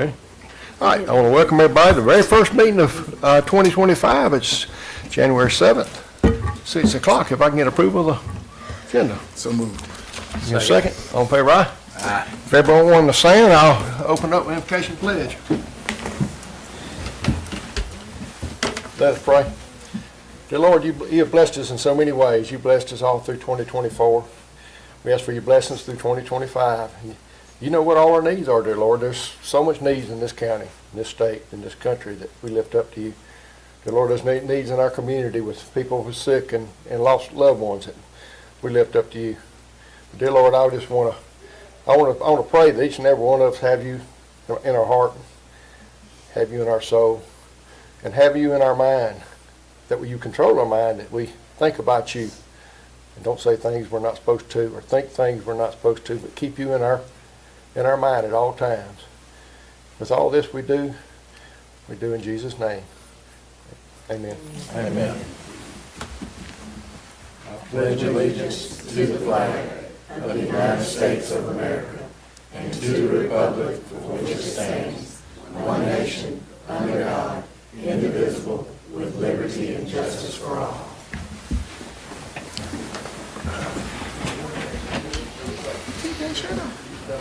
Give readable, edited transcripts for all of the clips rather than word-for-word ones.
Ready? All right, I want to welcome everybody to the very first meeting of 2025. It's January 7th, 6 o'clock. If I can get approval of the agenda. So moved. Give me a second. All in favor, aye? Aye. If everyone wanting to stand, I'll open up the invocation pledge. Let us pray. Dear Lord, you have blessed us in so many ways. You blessed us all through 2024. We ask for your blessings through 2025. You know what all our needs are, dear Lord. There's so much needs in this county, in this state, in this country that we lift up to you. Dear Lord, there's needs in our community with people who are sick and lost loved ones that we lift up to you. Dear Lord, I want to pray that each and every one of us have you in our heart, have you in our soul, and have you in our mind, that you control our mind, that we think about you and don't say things we're not supposed to or think things we're not supposed to, but keep you in our mind at all times. With all this we do in Jesus' name. Amen. Amen. I pledge allegiance to the flag of the United States of America and to the republic for which it stands, one nation, under God, indivisible, with liberty and justice for all.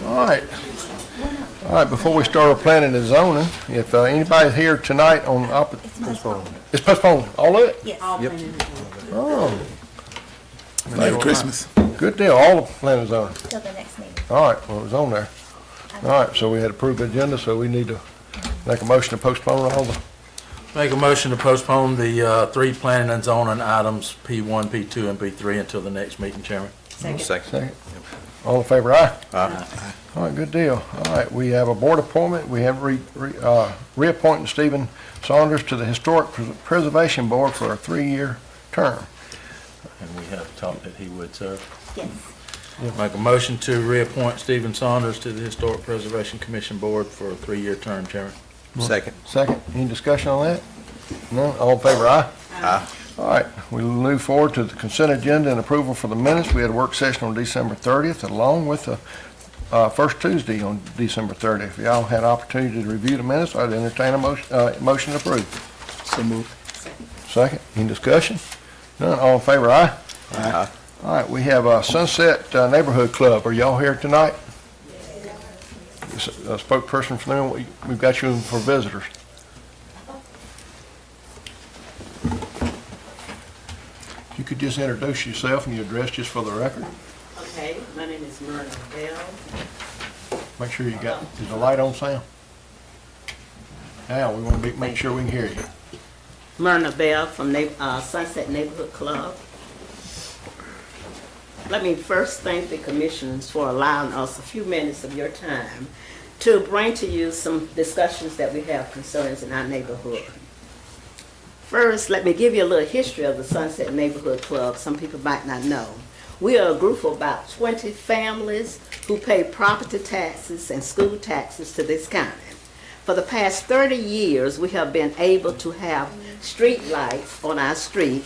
All right, before we start our planning and zoning, if anybody's here tonight on it's postponed, all of it? Yes. Oh, Merry Christmas. good deal, all the planning and zoning. Till the next meeting. All right, well, it was on there. All right, so we had approved the agenda, so we need to make a motion to postpone all the, Make a motion to postpone the three planning and zoning items, P1, P2, and P3 until the next meeting, Chairman. second. All in favor, aye? Aye. All right, good deal. All right, we have a board appointment. We have reappointing Stephen Saunders to the Historic Preservation Board for a 3-year term. And we have talked that he would serve. Yes. Make a motion to reappoint Stephen Saunders to the Historic Preservation Commission Board for a 3-year term, Chairman. Second. Any discussion on that? None? All in favor, aye? Aye. All right, we'll move forward to the consent agenda and approval for the minutes. We had a work session on December 30th along with the first Tuesday on December 30th. If y'all had opportunity to review the minutes, I'd entertain a motion to approve. So moved. Second. Any discussion? None? All in favor, aye? Aye. All right, we have a Sunset Neighborhood Club. Are y'all here tonight? A spokesperson for them, we've got you for visitors. If you could just introduce yourself and your address just for the record. Okay, my name is Myrna Bell. Make sure you got, is the light on, Sam? Now, we want to make sure we can hear you. Myrna Bell from Sunset Neighborhood Club. Let me first thank the commissioners for allowing us a few minutes of your time to bring to you some discussions that we have concerns in our neighborhood. First, let me give you a little history of the Sunset Neighborhood Club. Some people might not know. We are a group of about 20 families who pay property taxes and school taxes to this county. For the past 30 years, we have been able to have street lights on our street,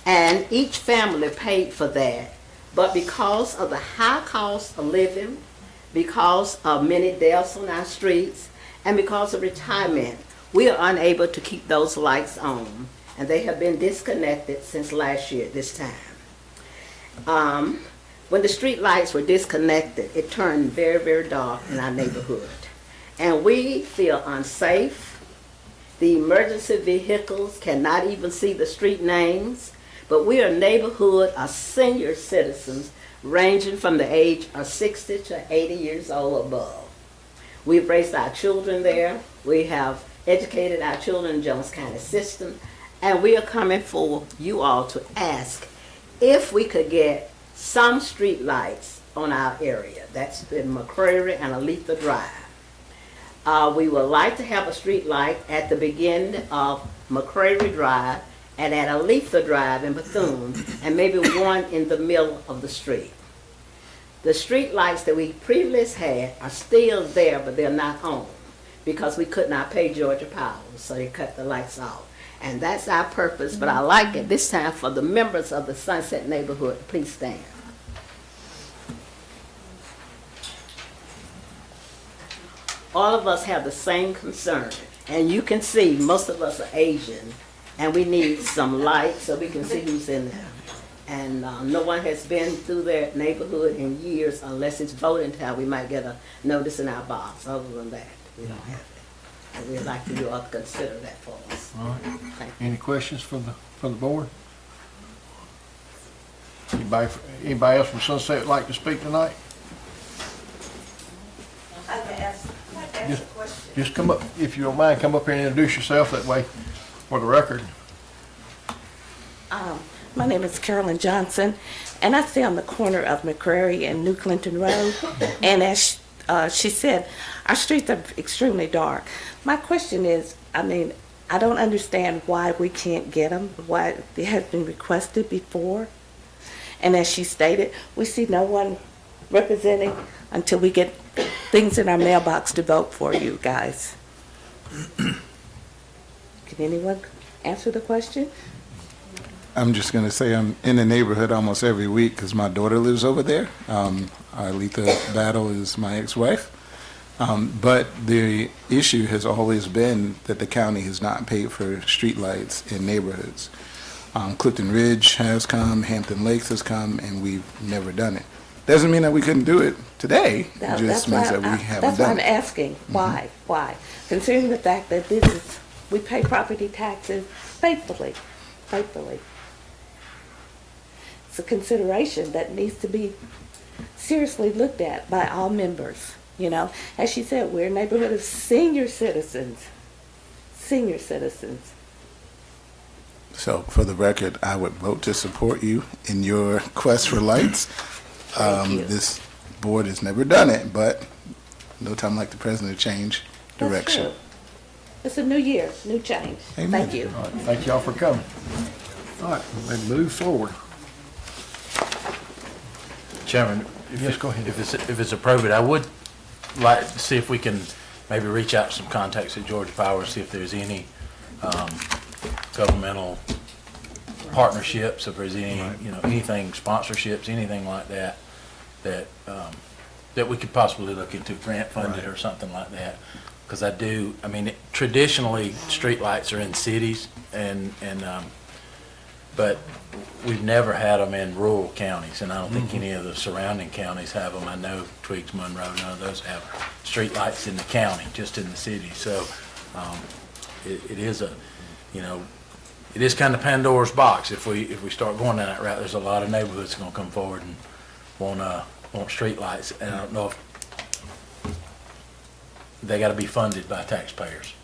and each family paid for that. But because of the high cost of living, because of many deaths on our streets, and because of retirement, we are unable to keep those lights on, and they have been disconnected since last year at this time. When the street lights were disconnected, it turned very, very dark in our neighborhood, and we feel unsafe. The emergency vehicles cannot even see the street names, but we are a neighborhood of senior citizens ranging from the age of 60 to 80 years old above. We've raised our children there. We have educated our children in Jones County system, and we are coming for you all to ask if we could get some street lights on our area. That's in McCrary and Aletha Drive. We would like to have a street light at the beginning of McCrary Drive and at Aletha Drive in Bethune, and maybe one in the middle of the street. The street lights that we previously had are still there, but they're not on because we could not pay Georgia Power, so they cut the lights off. And that's our purpose, but I like it this time for the members of the Sunset Neighborhood. Please stand. all of us have the same concern. And you can see, most of us are Asian, and we need some light so we can see who's in there. And no one has been through their neighborhood in years unless it's voting time. We might get a notice in our box. Other than that, we don't have it. And we'd like for you all to consider that for us. All right. Thank you. Any questions from the board? Anybody else from Sunset would like to speak tonight? I'd like to ask a question. Just come up, if you don't mind, come up here and introduce yourself that way for the record. My name is Carolyn Johnson, and I stay on the corner of McCrary and New Clinton Road. And as she said, our streets are extremely dark. My question is, I don't understand why we can't get them, why they have been requested before. And as she stated, we see no one representing until we get things in our mailbox to vote for you guys. Can anyone answer the question? I'm just going to say I'm in the neighborhood almost every week because my daughter lives over there. Arletha Battle is my ex-wife. But the issue has always been that the county has not paid for streetlights in neighborhoods. Clifton Ridge has come, Hampton Lakes has come, and we've never done it. Doesn't mean that we couldn't do it today. It just means that we haven't That's why done I'm it. asking, why? Why? Considering the fact that we pay property taxes faithfully. It's a consideration that needs to be seriously looked at by all members. You know, as she said, we're a neighborhood of senior citizens. Senior citizens. So for the record, I would vote to support you in your quest for lights. Thank you. This board has never done it, but no time like the president to change That's direction. true. It's a new year, new change. Amen. Thank you. All right, thank y'all for coming. All right, let's move forward. Chairman, Yes, go ahead. if it's appropriate, I would like to see if we can maybe reach out to some contacts at Georgia Power, see if there's any governmental partnerships, if there's any, anything, sponsorships, anything like that, that we could possibly look into, grant funded or something like that. Because traditionally, streetlights are in cities but we've never had them in rural counties, and I don't think any of the surrounding counties have them. I know Twiggs, Monroe, none of those have streetlights in the county, just in the city. So it is it is kind of Pandora's box. If we start going down that route, there's a lot of neighborhoods going to come forward and want streetlights, and I don't know if they got to be funded by taxpayers.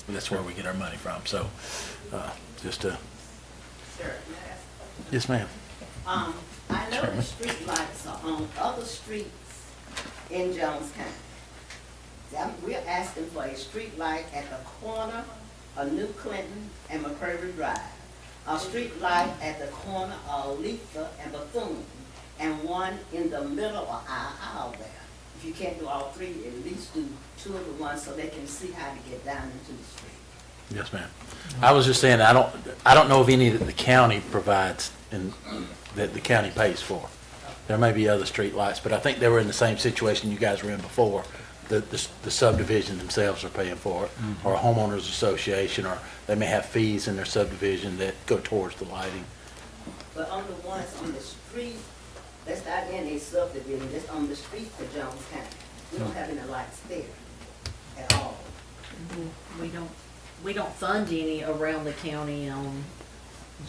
That's where we get our money from. So just to. Sir, may I ask a question? Yes, ma'am. I know the street lights are on other streets in Jones County. We're asking for a street light at the corner of New Clinton and McCurry Drive. A street light at the corner of Letha and Bethune, and one in the middle of our aisle there. If you can't do all three, at least do two of the ones so they can see how to get down into the street. Yes, ma'am. I was just saying, I don't know of any that the county provides and that the county pays for. There may be other street lights, but I think they were in the same situation you guys were in before. The subdivision themselves are paying for it, or a homeowners association, or they may have fees in their subdivision that go towards the lighting. But on the ones on the street, that's not in a subdivision, that's on the street for Jones County. We don't have any lights there at all. We don't fund any around the county on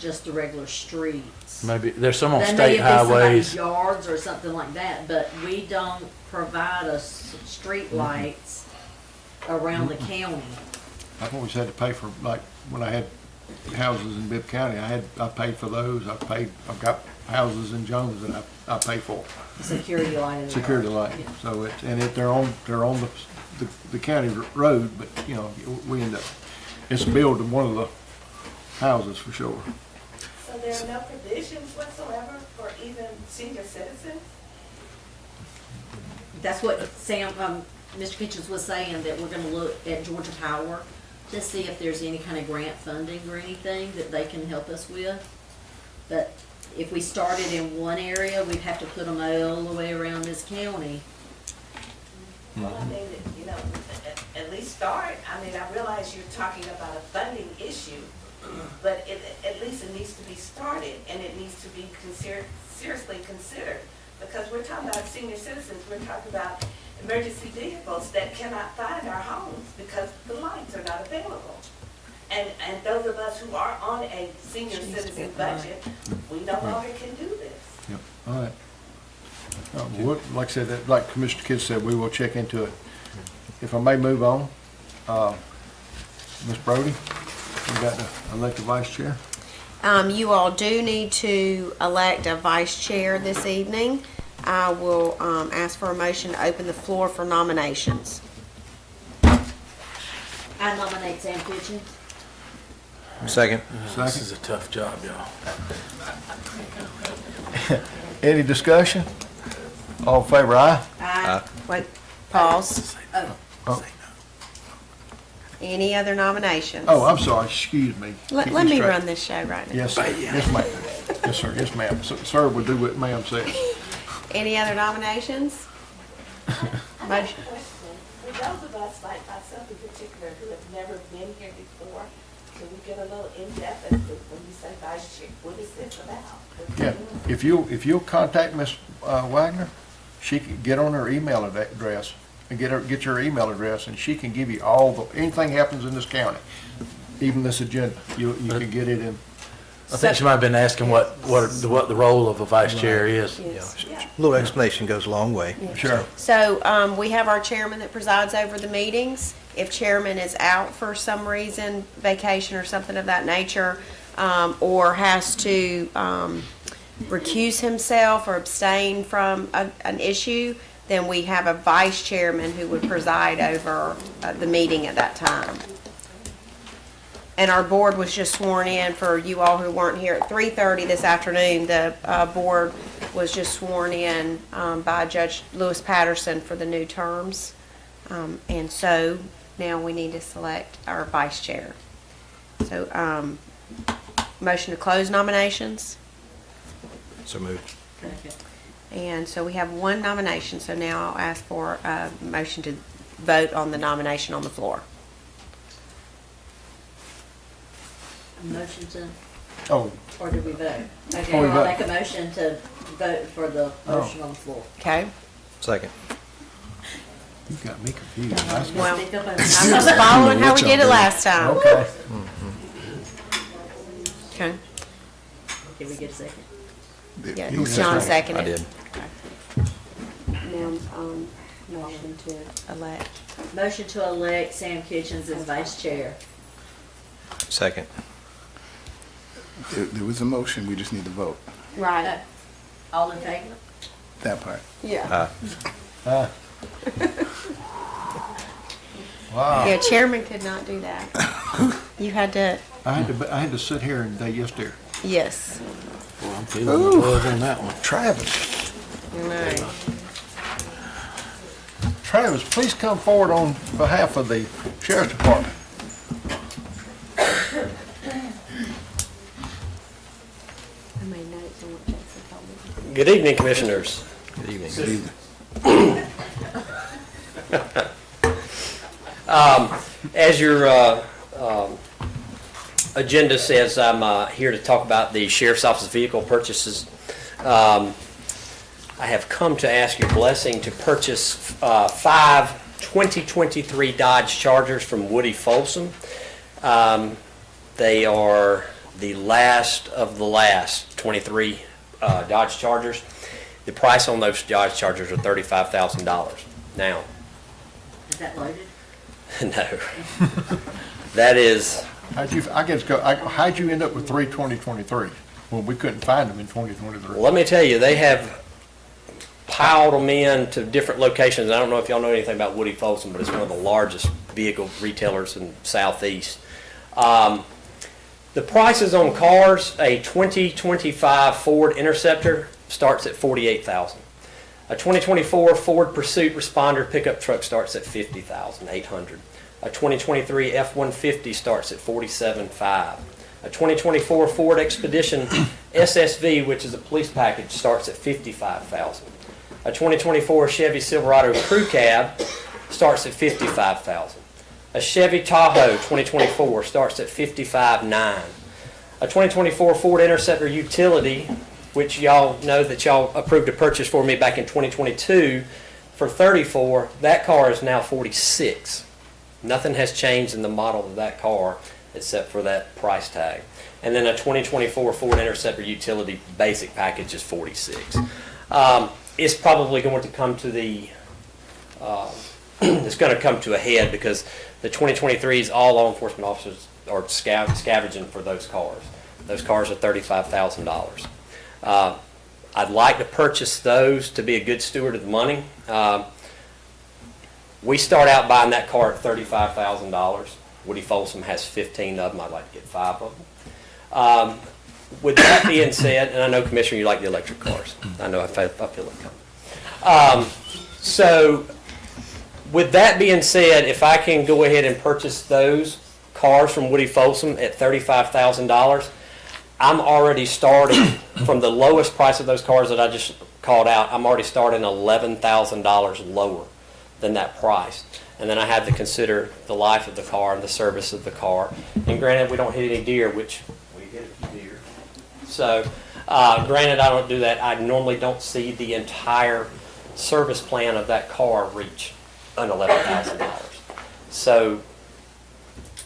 just the regular streets. Maybe there's some on There may state be somebody's highways. yards or something like that, but we don't provide us street lights around the county. I've always had to pay for, like, when I had houses in Bibb County, I paid for those. I've got houses in Jones that I pay for. Security light in there. Security light. Yeah. So they're on the county road, but, we end up, it's billed to one of the houses for sure. So there are no provisions whatsoever for even senior citizens? That's what Mr. Kitchens was saying, that we're gonna look at Georgia Power to see if there's any kind of grant funding or anything that they can help us with. But if we started in one area, we'd have to put them all the way around this county. Well, I mean, you know, at least start. I mean, I realize you're talking about a funding issue, but at least it needs to be started, and it needs to be seriously considered. Because we're talking about senior citizens, we're talking about emergency vehicles that cannot find our homes because the lights are not available. And those of us who are on a senior citizen budget, we no longer can do this. Yep, all right. Like I said, like Commissioner Kidd said, we will check into it. If I may move on, Ms. Brody, you got to elect a vice chair? You all do need to elect a vice chair this evening. I will ask for a motion to open the floor for nominations. I nominate Sam Kitchens. Second. This is a tough job, y'all. Any discussion? All in favor, aye? Wait, pause. Oh. Any other nominations? Oh, I'm sorry, excuse me. Let Keep me straight. run this show right now. Yes, sir. Yes, ma'am. Yes, sir. Yes, ma'am. Sir will do what ma'am says. Any other nominations? Motion. For those of us, like myself in particular, who have never been here before, can we get a little in-depth as to when you say vice chair, what is this about? Yeah, if you'll contact Ms. Wagner, she can get on her email address and get your email address, and she can give you anything happens in this county, even this agenda, you can get it in. I think she might have been asking what the role of a vice chair is. Yes. A little explanation goes a long way. Sure. So we have our chairman that presides over the meetings. If chairman is out for some reason, vacation or something of that nature, or has to recuse himself or abstain from an issue, then we have a vice chairman who would preside over the meeting at that time. And our board was just sworn in, for you all who weren't here at 3:30 this afternoon. The board was just sworn in by Judge Lewis Patterson for the new terms. And so now we need to select our vice chair. So motion to close nominations. So moved. And so we have one nomination. So now I'll ask for a motion to vote on the nomination on the floor. Motion to, Oh, or did we vote? Okay, Oh, we I'll vote. make a motion to vote for the motion on the floor. Okay? Second. you got me confused. That's- Well, Speak up and- I'm just following how we did it last time. Okay. Okay? Did we get a second? Yeah, You John seconded. seconded. I did. Now, motion to elect. Motion to elect Sam Kitchens as vice chair. Second. There was a motion, we just need to vote, Right. All in favor? that part. Yeah. Wow. Yeah, chairman could not do that. You had to, I had to sit here and say yes, dear. yes. Well, I'm feeling the buzz on that one. Travis, Right. Travis, please come forward on behalf of the sheriff's department. I made notes on what Jason told me. Good evening, Commissioners. Good evening. Good evening. As your agenda says, I'm here to talk about the Sheriff's Office vehicle purchases. I have come to ask your blessing to purchase 5 2023 Dodge Chargers from Woody Folsom. They are the last of the last 23 Dodge Chargers. The price on those Dodge Chargers are $35,000. Now, Is that loaded? no, that is, How'd you end up with 2023? Well, we couldn't find them in 2023. let me tell you, they have piled them in to different locations. I don't know if y'all know anything about Woody Folsom, but it's one of the largest vehicle retailers in Southeast. The prices on cars, a 2025 Ford Interceptor starts at $48,000. A 2024 Ford Pursuit Responder pickup truck starts at $50,800. A 2023 F-150 starts at $47,500. A 2024 Ford Expedition SSV, which is a police package, starts at $55,000. A 2024 Chevy Silverado Crew Cab starts at $55,000. A Chevy Tahoe 2024 starts at $55,900. A 2024 Ford Interceptor Utility, which y'all know that y'all approved a purchase for me back in 2022 for $34,000, that car is now $46,000. Nothing has changed in the model of that car except for that price tag. And then a 2024 Ford Interceptor Utility basic package is $46,000. It's probably going to come to the it's going to come to a head because the 2023s, all law enforcement officers are scavenging for those cars. Those cars are $35,000. I'd like to purchase those to be a good steward of the money. We start out buying that car at $35,000. Woody Folsom has 15 of them. I'd like to get 5 of them. With that being said, and I know, Commissioner, you like the electric cars. I know I feel it coming. So with that being said, if I can go ahead and purchase those cars from Woody Folsom at $35,000, I'm already starting from the lowest price of those cars that I just called out. I'm already starting $11,000 lower than that price. And then I have to consider the life of the car and the service of the car. And granted, we don't hit any deer, which we hit a few deer. So granted, I don't do that. I normally don't see the entire service plan of that car reach an $11,000. So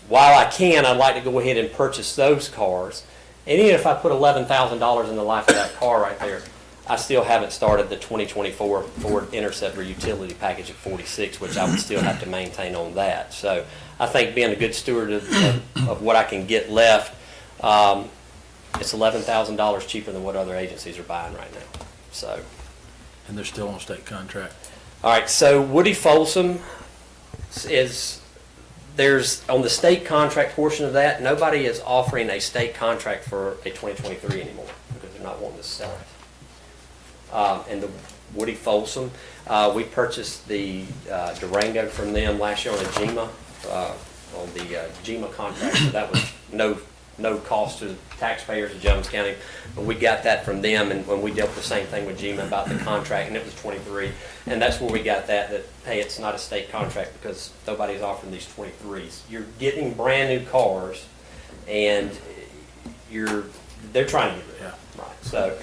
while I can, I'd like to go ahead and purchase those cars. And even if I put $11,000 in the life of that car right there, I still haven't started the 2024 Ford Interceptor Utility Package at $46,000, which I would still have to maintain on that. So I think being a good steward of what I can get left, it's $11,000 cheaper than what other agencies are buying right now. So, And they're still on state contract. all right. So Woody Folsom there's on the state contract portion of that, nobody is offering a state contract for a 2023 anymore because they're not wanting to sell it. And the Woody Folsom, we purchased the Durango from them last year on a GEMA, on the GEMA contract. So that was no cost to taxpayers of Jones County, but we got that from them, and when we dealt the same thing with GEMA about the contract, and it was 23, and that's where we got that hey, it's not a state contract because nobody's offering these 23s. You're getting brand new cars, and they're trying to get rid of it. Right. So,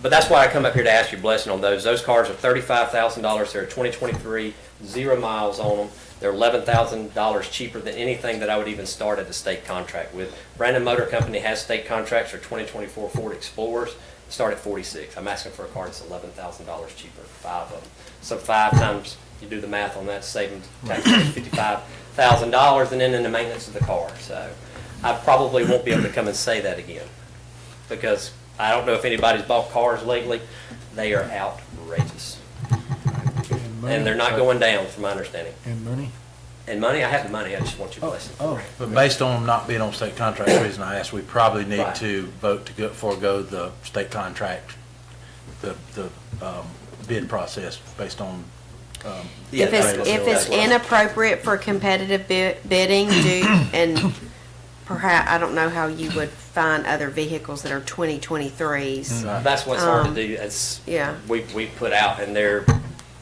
but that's why I come up here to ask your blessing on those. Those cars are $35,000. They're 2023, 0 miles on them. They're $11,000 cheaper than anything that I would even start at a state contract with. Brandon Motor Company has state contracts for 2024 Ford Explorers. Start at $46,000. I'm asking for a car that's $11,000 cheaper, 5 of them. So 5 times, you do the math on that, saving taxpayers $55,000, and then in the maintenance of the car. So I probably won't be able to come and say that again because I don't know if anybody's bought cars lately. They are outrageous. And they're not going down, from my understanding. And money? And money, I have the money, I just want your blessing. Oh, But based on them not being on state contract, the reason I asked, we probably need Right. to vote to forego the state contract, the bid process based on. Yeah, If it's, that's if it's what- inappropriate for competitive bidding, and perhaps, I don't know how you would find other vehicles that are 2023s. That's what's hard to do. It's, yeah. we put out, and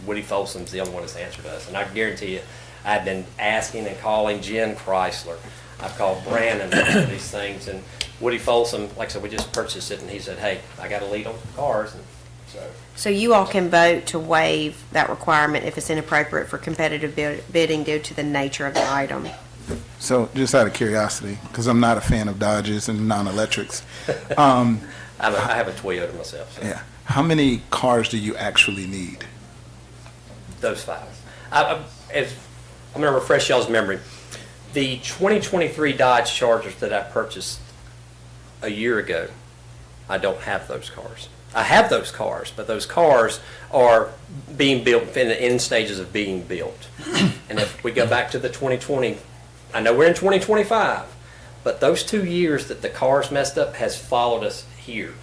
Woody Folsom's the only one that's answered us. And I guarantee you, I've been asking and calling Jen Chrysler. I've called Brandon about these things, and Woody Folsom, like I said, we just purchased it, and he said, hey, I got a lead on cars, and so. So you all can vote to waive that requirement if it's inappropriate for competitive bidding due to the nature of the item. So just out of curiosity, because I'm not a fan of Dodges and non-electrics, I have a Toyota myself, so yeah, how many cars do you actually need? those 5. I'm going to refresh y'all's memory. The 2023 Dodge Chargers that I purchased a year ago, I don't have those cars. I have those cars, but those cars are being built in the end stages of being built. And if we go back to the 2020, I know we're in 2025, but those 2 years that the cars messed up has followed us here.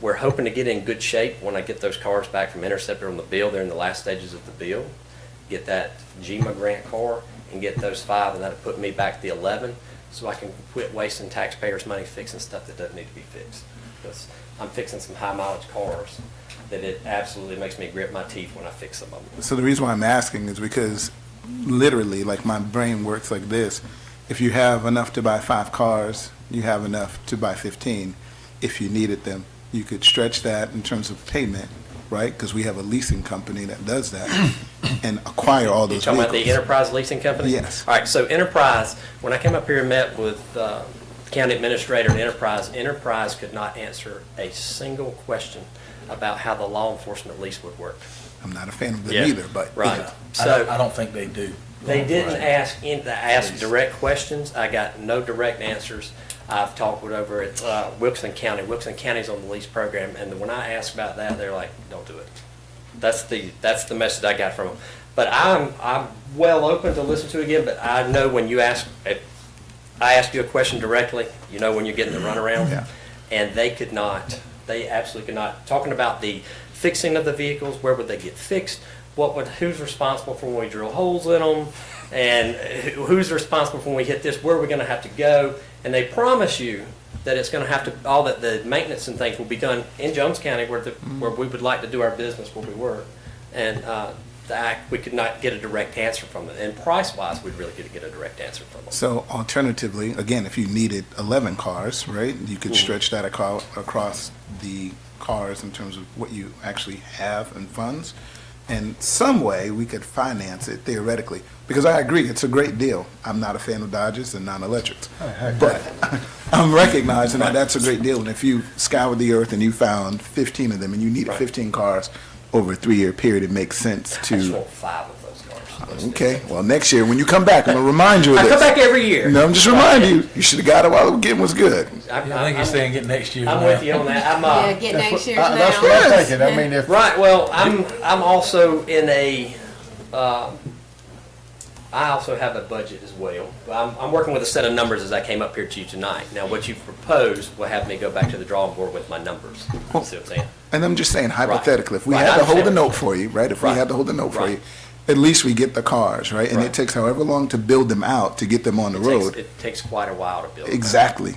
We're hoping to get in good shape when I get those cars back from Interceptor on the build. They're in the last stages of the build. Get that GEMA grant car and get those 5, and that'll put me back to the 11, so I can quit wasting taxpayers' money fixing stuff that doesn't need to be fixed. Because I'm fixing some high mileage cars, that it absolutely makes me grit my teeth when I fix some of them. So the reason why I'm asking is because literally, like my brain works like this. If you have enough to buy 5 cars, you have enough to buy 15. If you needed them, you could stretch that in terms of payment, right? Because we have a leasing company that does that and acquire all You those talking about the vehicles. Enterprise Leasing Company? Yes. All right, so Enterprise, when I came up here and met with the county administrator and Enterprise could not answer a single question about how the law enforcement lease would work. I'm not a fan of them Yeah. either, but. Right. I So don't think they do. they didn't Right. ask direct questions. I got no direct answers. I've talked with over at Wilkes County. Wilkes County's on the lease program, and when I asked about that, they're like, "Don't do it." That's the message I got from them. But I'm well open to listen to it again. But I know when you ask, if I ask you a question directly, you know when you're getting the runaround, Yeah. and they could not. They absolutely could not. Talking about the fixing of the vehicles, where would they get fixed? Who's responsible for when we drill holes in them? And who's responsible for when we hit this? Where are we going to have to go? And they promise you that it's going to have to, all that the maintenance and things will be done in Jones County where we would like to do our business where we work. And we could not get a direct answer from it. And price-wise, we'd really get a direct answer from them. So alternatively, again, if you needed 11 cars, right, you could stretch that across the cars in terms of what you actually have in funds. And some way we could finance it theoretically, because I agree, it's a great deal. I'm not a fan of Dodges and non-electrics, but I'm recognizing that that's a great deal. And if you scoured the earth and you found 15 of them and you needed Right. 15 cars over a 3-year period, it makes sense I just to. want 5 of those cars. Okay, well, next year when you come back, I'm gonna remind you of I this. come back every year. No, I'm just reminding you. You should have got it while the getting was good. I think you're saying get next year. I'm with you on that. Yeah, get next year's now. That's what I'm thinking. I mean, if, Right, well, I'm also in a, I also have a budget as well. I'm working with a set of numbers as I came up here to you tonight. Now, what you've proposed will have me go back to the drawing board with my numbers. You see what I'm saying? And I'm just saying hypothetically, if we Right, had I to hold a understand. note for you, right? If we Right. had to hold a note for Right. you, at least we get the cars, right? And Right. it takes however long to build them out to get them on the road. It takes quite a while to build. Exactly.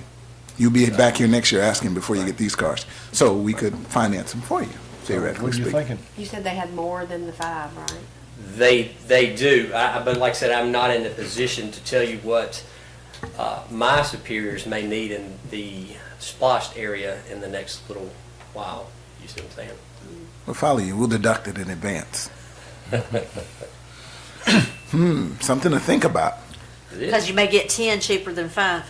You'll be back here next year asking before you get these cars. So we could finance them for you, theoretically what are you speaking. thinking? You said they had more than the 5, right? They do, but like I said, I'm not in the position to tell you what my superiors may need in the splashed area in the next little while. You see what I'm saying? We'll follow you. We'll deduct it in advance. Something to think about. It is. Because you may get 10 cheaper than 5.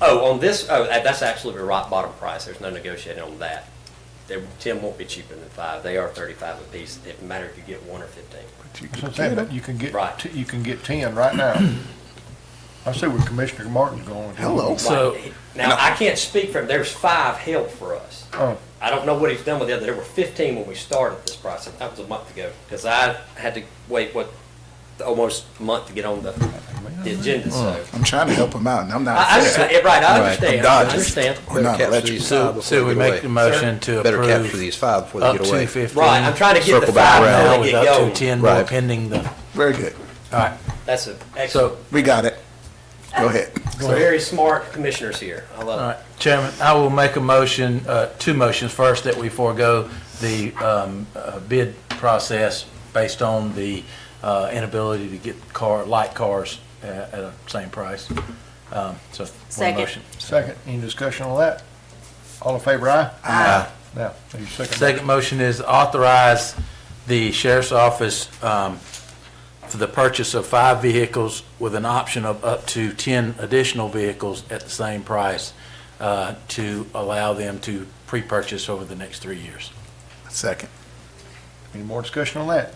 Oh, on this, that's absolutely rock bottom price. There's no negotiating on that. 10 won't be cheaper than 5. They are 35 apiece. It doesn't matter if you get 1 or 15. But you That's could what I'm saying, get but it. you can get, Right. you can get 10 right now. I see where Commissioner Martin's going. Hello. So- Right. Now, I can't speak for him. There's 5 held for us. Oh, I don't know what he's done with the other. There were 15 when we started this process. That was a month ago. Because I had to wait, almost a month to get on the agenda, so. I'm trying to help them out, and I'm not. I understand, right, I understand, I Dodgers. understand. Or not Better capture electric. these So, 5 before so we they get make away. the motion to Better capture approve these 5 before they up get away. to 15. Right, I'm trying to get Circle the back 5 around. now Now and with get up going. to 10 more Right. pending the, Very good. all right. That's an So, excellent, We got it. Go ahead. very smart commissioners here. I all love it. right, Chairman, I will make a motion, 2 motions. First, that we forego the bid process based on the inability to get light cars at the same price. So, one Second. motion. second, any discussion on that? All in favor, aye? Aye. Now, need a second. Second motion is authorize the sheriff's office for the purchase of 5 vehicles with an option of up to 10 additional vehicles at the same price to allow them to pre-purchase over the next 3 years. Second. Any more discussion on that?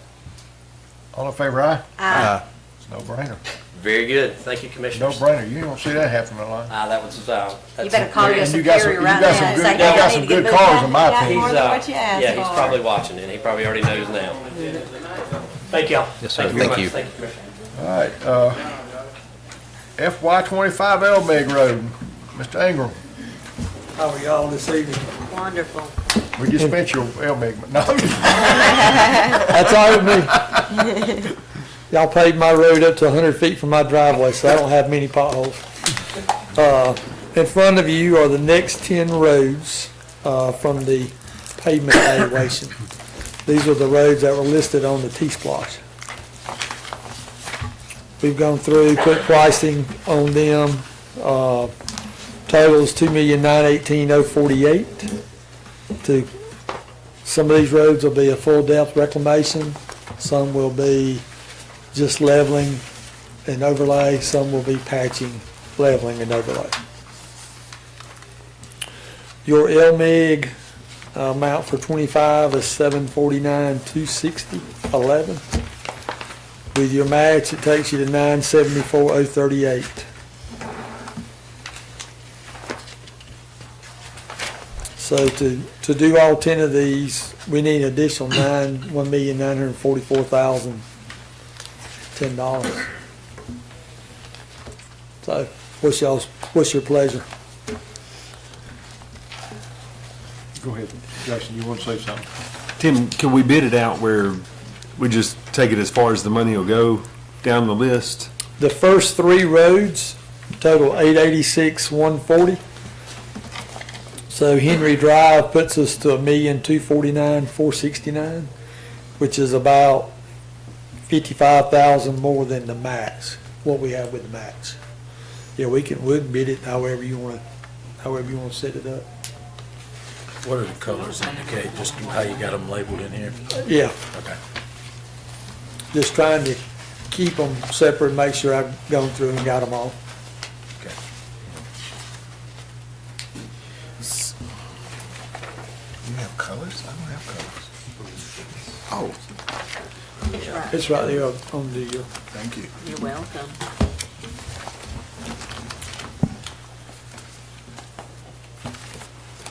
All in favor, aye? Aye. It's no brainer. Very good, thank you, No commissioners. brainer. You don't see that happening a lot. That was, You that's. better call your And you got some- superior you right got now some and good- say, you hey, got I some need to good get cars moved in my up. opinion. More than what you asked Yeah, he's for. probably watching, and he probably already knows now. Thank y'all. Yes, sir. very Thank much. you. Thank you, Commissioner. All right, FY 25 Elmeg Road, Mr. Ingram. How are y'all this evening? Wonderful. We just spent your Elmeg, no, That's all right with me. Y'all paved my road up to 100 feet from my driveway, so I don't have many potholes. In front of you are the next 10 roads from the pavement evaluation. These are the roads that were listed on the T-Splosh. We've gone through, put pricing on them, totals $2,918,048. To, some of these roads will be a full depth reclamation, some will be just leveling and overlay, some will be patching, leveling and overlay. Your LMIG amount for 25 is $749,260.11. With your match, it takes you to $974,038. So to do all 10 of these, we need an additional $1,944,010. So what's your pleasure? Go ahead, Jason, you want to say something? Tim, can we bid it out where we just take it as far as the money will go down the list? The first 3 roads total $886,140. So Henry Drive puts us to $1,249,469, which is about 55,000 more than the max, what we have with the max. Yeah, we can bid it however you want to set it up. What do the colors indicate? Just how you got them labeled in here? Yeah, Okay. just trying to keep them separate, make sure I've gone through and got them all. Okay. You have colors? I don't have colors. Oh, It's right there on the, thank you. You're welcome.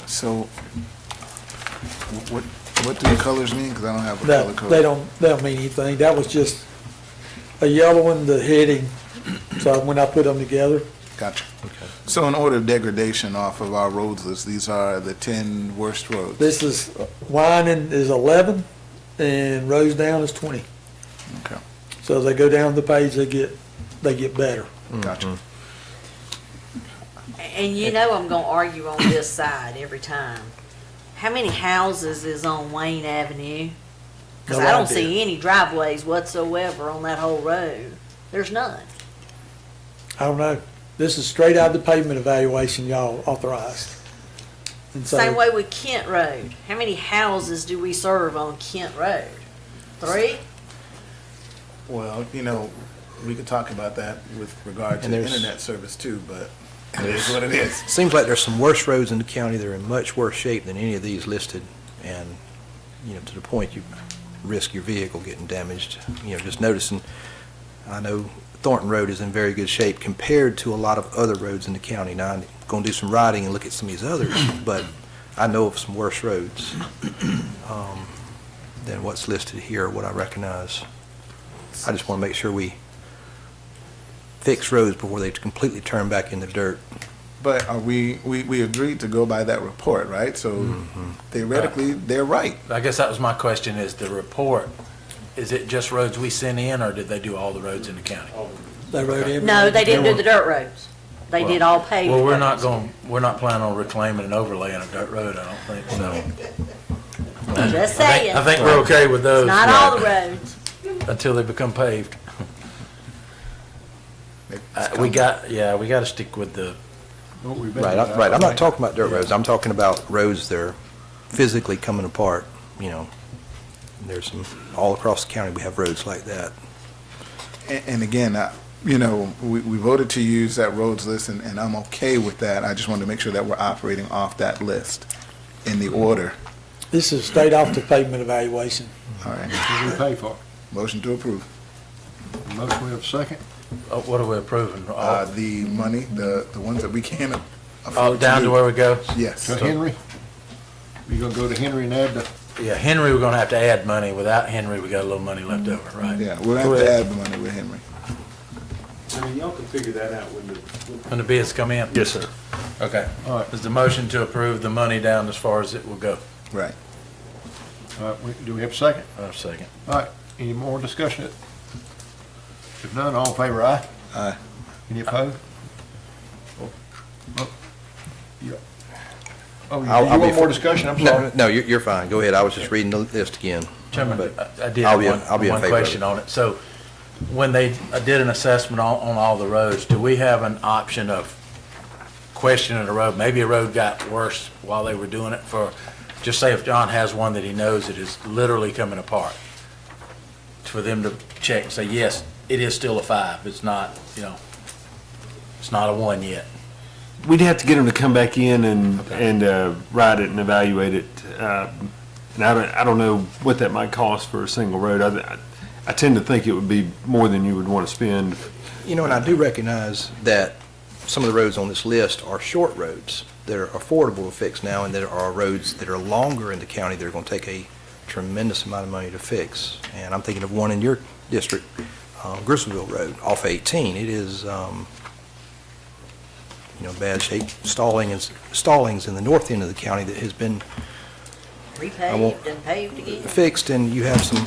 So, what do the colors mean? Because I don't have a color that, code. they don't mean anything. That was just a yellow one, the heading, so when I put them together. Gotcha. So in order of degradation off of our roads list, these are the 10 worst roads. This is, Winan is 11, and Rosedown is 20. Okay. So as they go down the page, they get better. Gotcha. And you know I'm gonna argue on this side every time. How many houses is on Wayne Avenue? Cause No I don't idea. see any driveways whatsoever on that whole road. There's none. I don't know. This is straight out of the pavement evaluation y'all authorized. And so, Same way with Kent Road. How many houses do we serve on Kent Road? 3? Well, we could talk about that with regard to And there's- internet service too, but it is what it is. Seems like there's some worse roads in the county that are in much worse shape than any of these listed. And, to the point you risk your vehicle getting damaged. Just noticing, I know Thornton Road is in very good shape compared to a lot of other roads in the county. Now, I'm going to do some riding and look at some of these others, but I know of some worse roads than what's listed here, what I recognize. I just want to make sure we fix roads before they completely turn back into dirt. But are we agreed to go by that report, right? So theoretically, they're right. I guess that was my question, is the report, is it just roads we sent in, or did they do all the roads in the county? they wrote everything. No, they didn't do the dirt roads. They did all paved Well, we're roads. not planning on reclaiming and overlaying a dirt road, I don't think, so. Just saying. I think we're okay with those. Not all the roads. Until they become paved. It's We coming. gotta stick with the, Right, I'm not talking about dirt roads. I'm talking about roads that are physically coming apart, There's some, all across the county, we have roads like that. And again, we voted to use that roads list, and I'm okay with that. I just wanted to make sure that we're operating off that list in the order. This is straight off the pavement evaluation. All right. What do we pay for? Motion to approve. Motion, we have a second? what are we approving? The money, the ones that we can Oh, afford down to do. where we go? Yes. To Henry? You gonna go to Henry and add the, Yeah, Henry, we're gonna have to add money. Without Henry, we got a little money left over, right? Yeah, we'll have Go to ahead. add the money with Henry. Y'all can figure that out when When the bids come in? Yes, sir. Okay. all right, Is the motion to approve the money down as far as it will go? Right. all right, do we have a second? Second. All right, any more discussion? If none, all in favor, aye? Aye. Any opposed? Oh, yeah. Oh, you I'll be want more for- discussion? I'm No, sorry. no, you're fine. Go ahead. I was just reading the list again. Chairman, But I did I'll have be in one favor of question it. on it. So when they did an assessment on all the roads, do we have an option of questioning a road? Maybe a road got worse while they were doing it for, just say if John has one that he knows that is literally coming apart, for them to check and say, yes, it is still a 5. It's not, it's not a 1 yet. We'd have to get them to come back in and ride it and evaluate it. And I don't know what that might cost for a single road. I tend to think it would be more than you would want to spend. And I do recognize that some of the roads on this list are short roads that are affordable to fix now, and there are roads that are longer in the county that are going to take a tremendous amount of money to fix. And I'm thinking of one in your district, Griswoldville Road off 18. It is, bad shape. Stallings in the north end of the county that has been Repaved and paved again. fixed, and you have some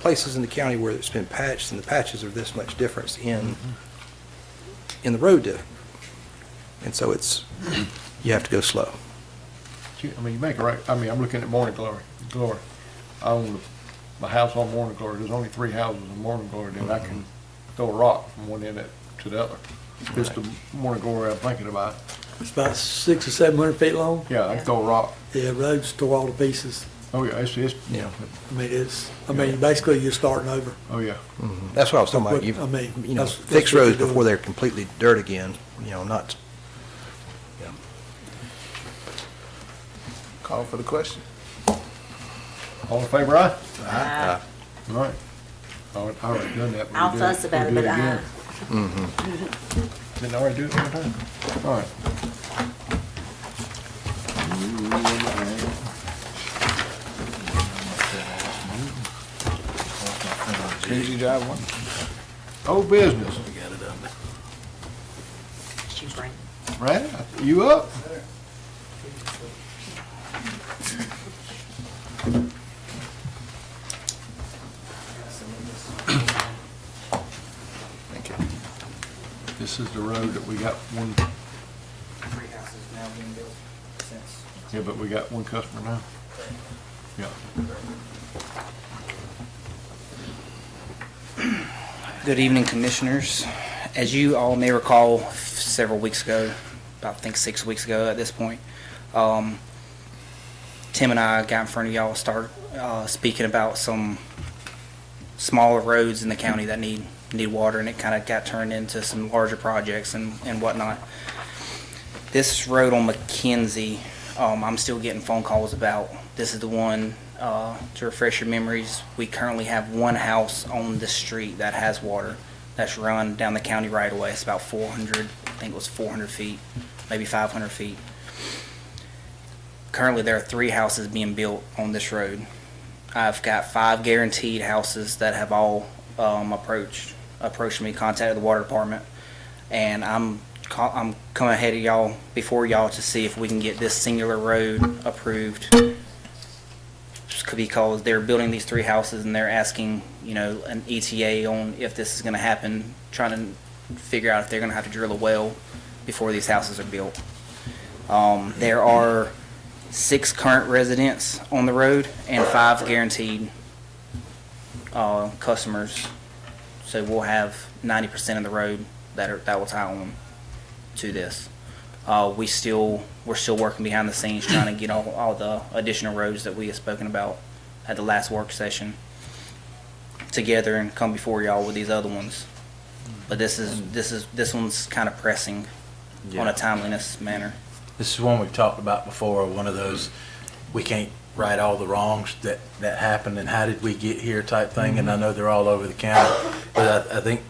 places in the county where it's been patched, and the patches are this much difference in the road dip. And so you have to go slow. You make it right. I'm looking at Morning Glory. I own my house on Morning Glory. There's only 3 houses in Morning Glory, and I can throw a rock from one end to the other. It's the Morning Glory I'm thinking about. It's about 600 or 700 feet long. Yeah, I can throw a rock. Yeah, roads tore all to pieces. Oh, yeah, it's Yeah. Basically you're starting over. oh, yeah. That's what I was talking about. I mean, that's Fix what roads you're doing. before they're completely dirt again, not. Call for the question. All in favor, aye? Aye. All right. I already done that. I'll fuss about it, but aye. Didn't I already do it one time? All right. Community Drive 1. Old business. You bring- Brad, you up? Thank you. This is the road that we got one, 3 houses now being built since. yeah, but we got one customer now. Yeah. Good evening, Commissioners. As you all may recall, several weeks ago, about I think 6 weeks ago at this point, Tim and I got in front of y'all, started speaking about some smaller roads in the county that need water, and it kind of got turned into some larger projects and whatnot. This road on McKenzie, I'm still getting phone calls about. This is the one, to refresh your memories, we currently have one house on the street that has water that's run down the county right away. It's about 400, I think it was 400 feet, maybe 500 feet. Currently, there are 3 houses being built on this road. I've got 5 guaranteed houses that have all approached me, contacted the water department, and I'm coming ahead of y'all, before y'all, to see if we can get this singular road approved, because they're building these 3 houses and they're asking, an ETA on if this is going to happen, trying to figure out if they're going to have to drill a well before these houses are built. There are 6 current residents on the road and 5 guaranteed customers. So we'll have 90% of the road that will tie on to this. We're still working behind the scenes trying to get all the additional roads that we have spoken about at the last work session together and come before y'all with these other ones. But this one's kind of pressing on a timeliness manner. This is one we've talked about before, one of those, we can't right all the wrongs that happened and how did we get here type thing, and I know they're all over the county, but I think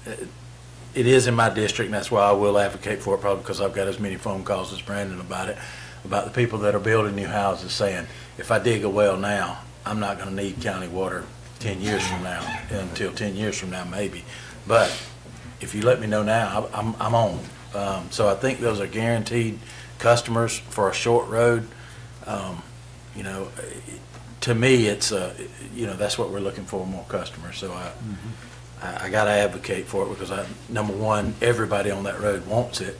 it is in my district, and that's why I will advocate for it, probably because I've got as many phone calls as Brandon about it, about the people that are building new houses saying, if I dig a well now, I'm not gonna need county water 10 years from now, until 10 years from now maybe, but if you let me know now, I'm on. So I think those are guaranteed customers for a short road. To me, it's that's what we're looking for, more customers. So I got to advocate for it because number one, everybody on that road wants it.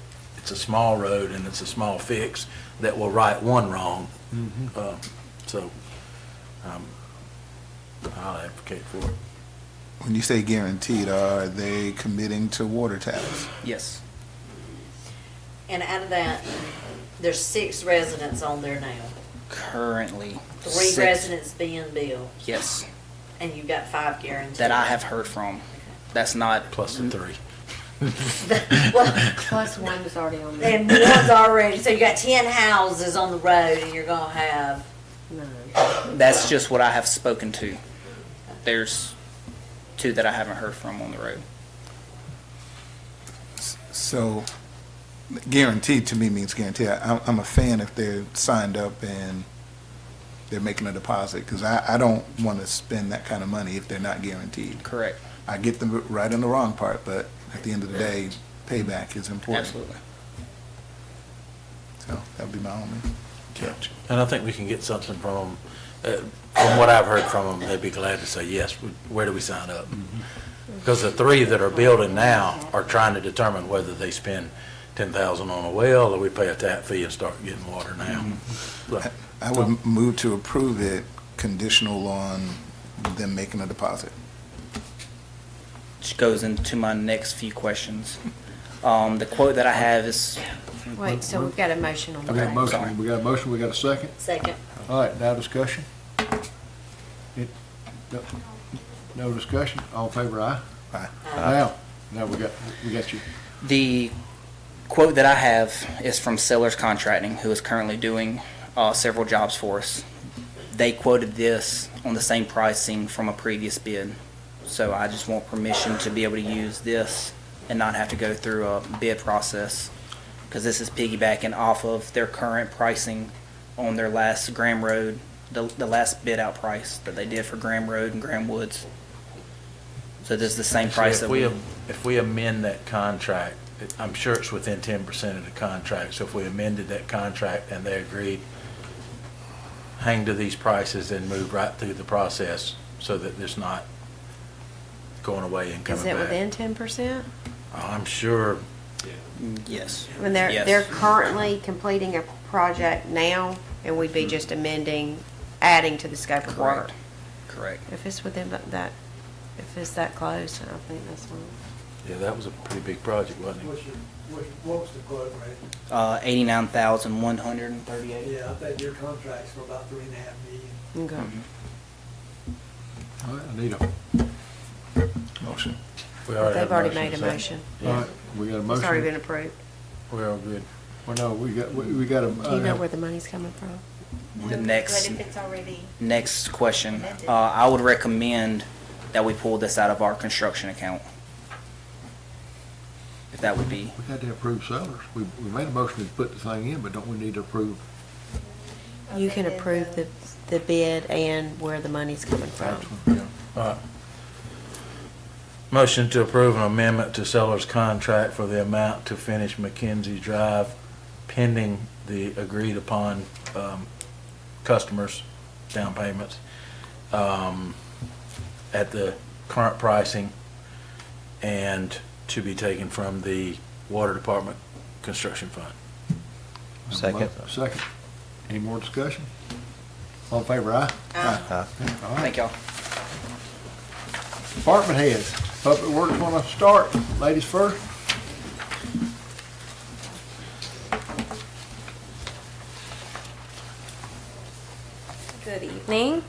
it's a small road and it's a small fix that will right one wrong. So, I'll advocate for it. When you say guaranteed, are they committing to water taps? Yes. And out of that, there's 6 residents on there now. Currently. 3 6 residents being billed, Yes, and you've got 5 guaranteed. that I have heard from. That's not, Plus the 3. Well, Plus one was already on there. and one's already, so you got 10 houses on the road, and you're gonna have, that's just what I have spoken to. There's 2 that I haven't heard from on the road. So guaranteed to me means guaranteed. I'm a fan if they're signed up and they're making a deposit, because I don't want to spend that kind of money if they're not guaranteed. Correct. I get the right and the wrong part, but at the end of the day, payback is important. Absolutely. So that would be my only catch. And I think we can get something from them. From what I've heard from them, they'd be glad to say, yes, where do we sign up? Because the 3 that are building now are trying to determine whether they spend $10,000 on a well or we pay a tap fee and start getting water now. But I would move to approve it conditional on them making a deposit. Which goes into my next few questions. The quote that I have is, Wait, so we've got a motion on the We got a table. motion, we got a second. second. All right, now discussion. No discussion, all in favor, aye? Aye. Now we got you. the quote that I have is from Sellers Contracting, who is currently doing several jobs for us. They quoted this on the same pricing from a previous bid. So I just want permission to be able to use this and not have to go through a bid process, because this is piggybacking off of their current pricing on their last Graham Road, the last bid out price that they did for Graham Road and Graham Woods. So this is the same price that if we amend that contract, I'm sure it's within 10% of the contract. So if we amended that contract and they agreed, hang to these prices and move right through the process so that there's not going away and coming Is it back. within 10%? I'm sure. Yes. When they're, Yes. they're currently completing a project now, and we'd be just amending, adding to the scope of work. Correct. If it's within that, if it's that close, I think that's fine. Yeah, that was a pretty big project, wasn't it? What was the quote rate? 89,138. Yeah, I think your contract's for about $3.5 million. Okay. All right, I need a, Motion. We already have They've already made a second. motion. all right, we got a It's already motion. been approved. We're all good. Well, no, we got a. Do you know where the money's coming from? The next, But if it's already, next question, I would recommend that we pull this out of our construction account. If that would be, We had to approve sellers. We made a motion to put the thing in, but don't we need to approve? You can approve the bid and where the money's coming from. All right. Motion to approve an amendment to seller's contract for the amount to finish Mackenzie Drive pending the agreed upon customers' down payments at the current pricing and to be taken from the Water Department Construction Fund. Second. Second. Any more discussion? All in favor, aye? All right. thank y'all. Department heads, Public Works want to start, ladies first. Good evening.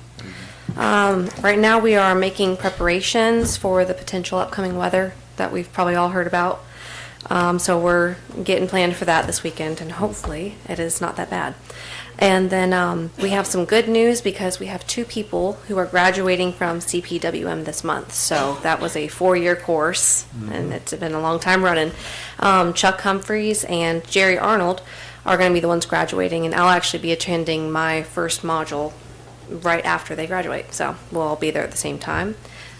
Right now, we are making preparations for the potential upcoming weather that we've probably all heard about. So we're getting planned for that this weekend, and hopefully it is not that bad. And then we have some good news because we have 2 people who are graduating from CPWM this month. So that was a 4-year course, and it's been a long time running. Chuck Humphreys and Jerry Arnold are going to be the ones graduating, and I'll actually be attending my first module right after they graduate. So we'll all be there at the same time.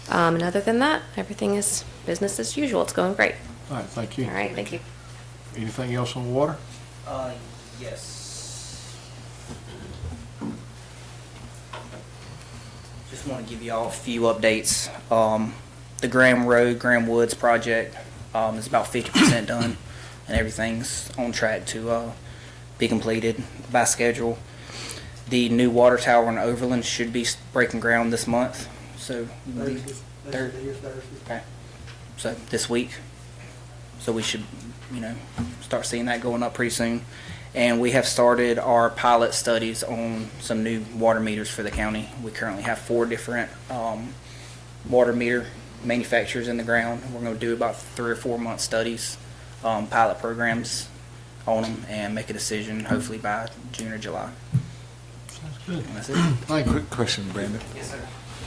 And other than that, everything is business as usual. It's going great. All right, thank you. All right, thank you. Anything else on water? Yes. Just want to give y'all a few updates. The Graham Road, Graham Woods project is about 50% done. and everything's on track to be completed by schedule. The new water tower in Overland should be breaking ground this month, so okay. So this week, so we should, start seeing that going up pretty soon. And we have started our pilot studies on some new water meters for the county. We currently have 4 different water meter manufacturers in the ground. We're going to do about 3 or 4 month studies, pilot programs on them, and make a decision hopefully by June or July. Sounds good. And that's it. Thank you. Quick question, Brandon. Yes, sir.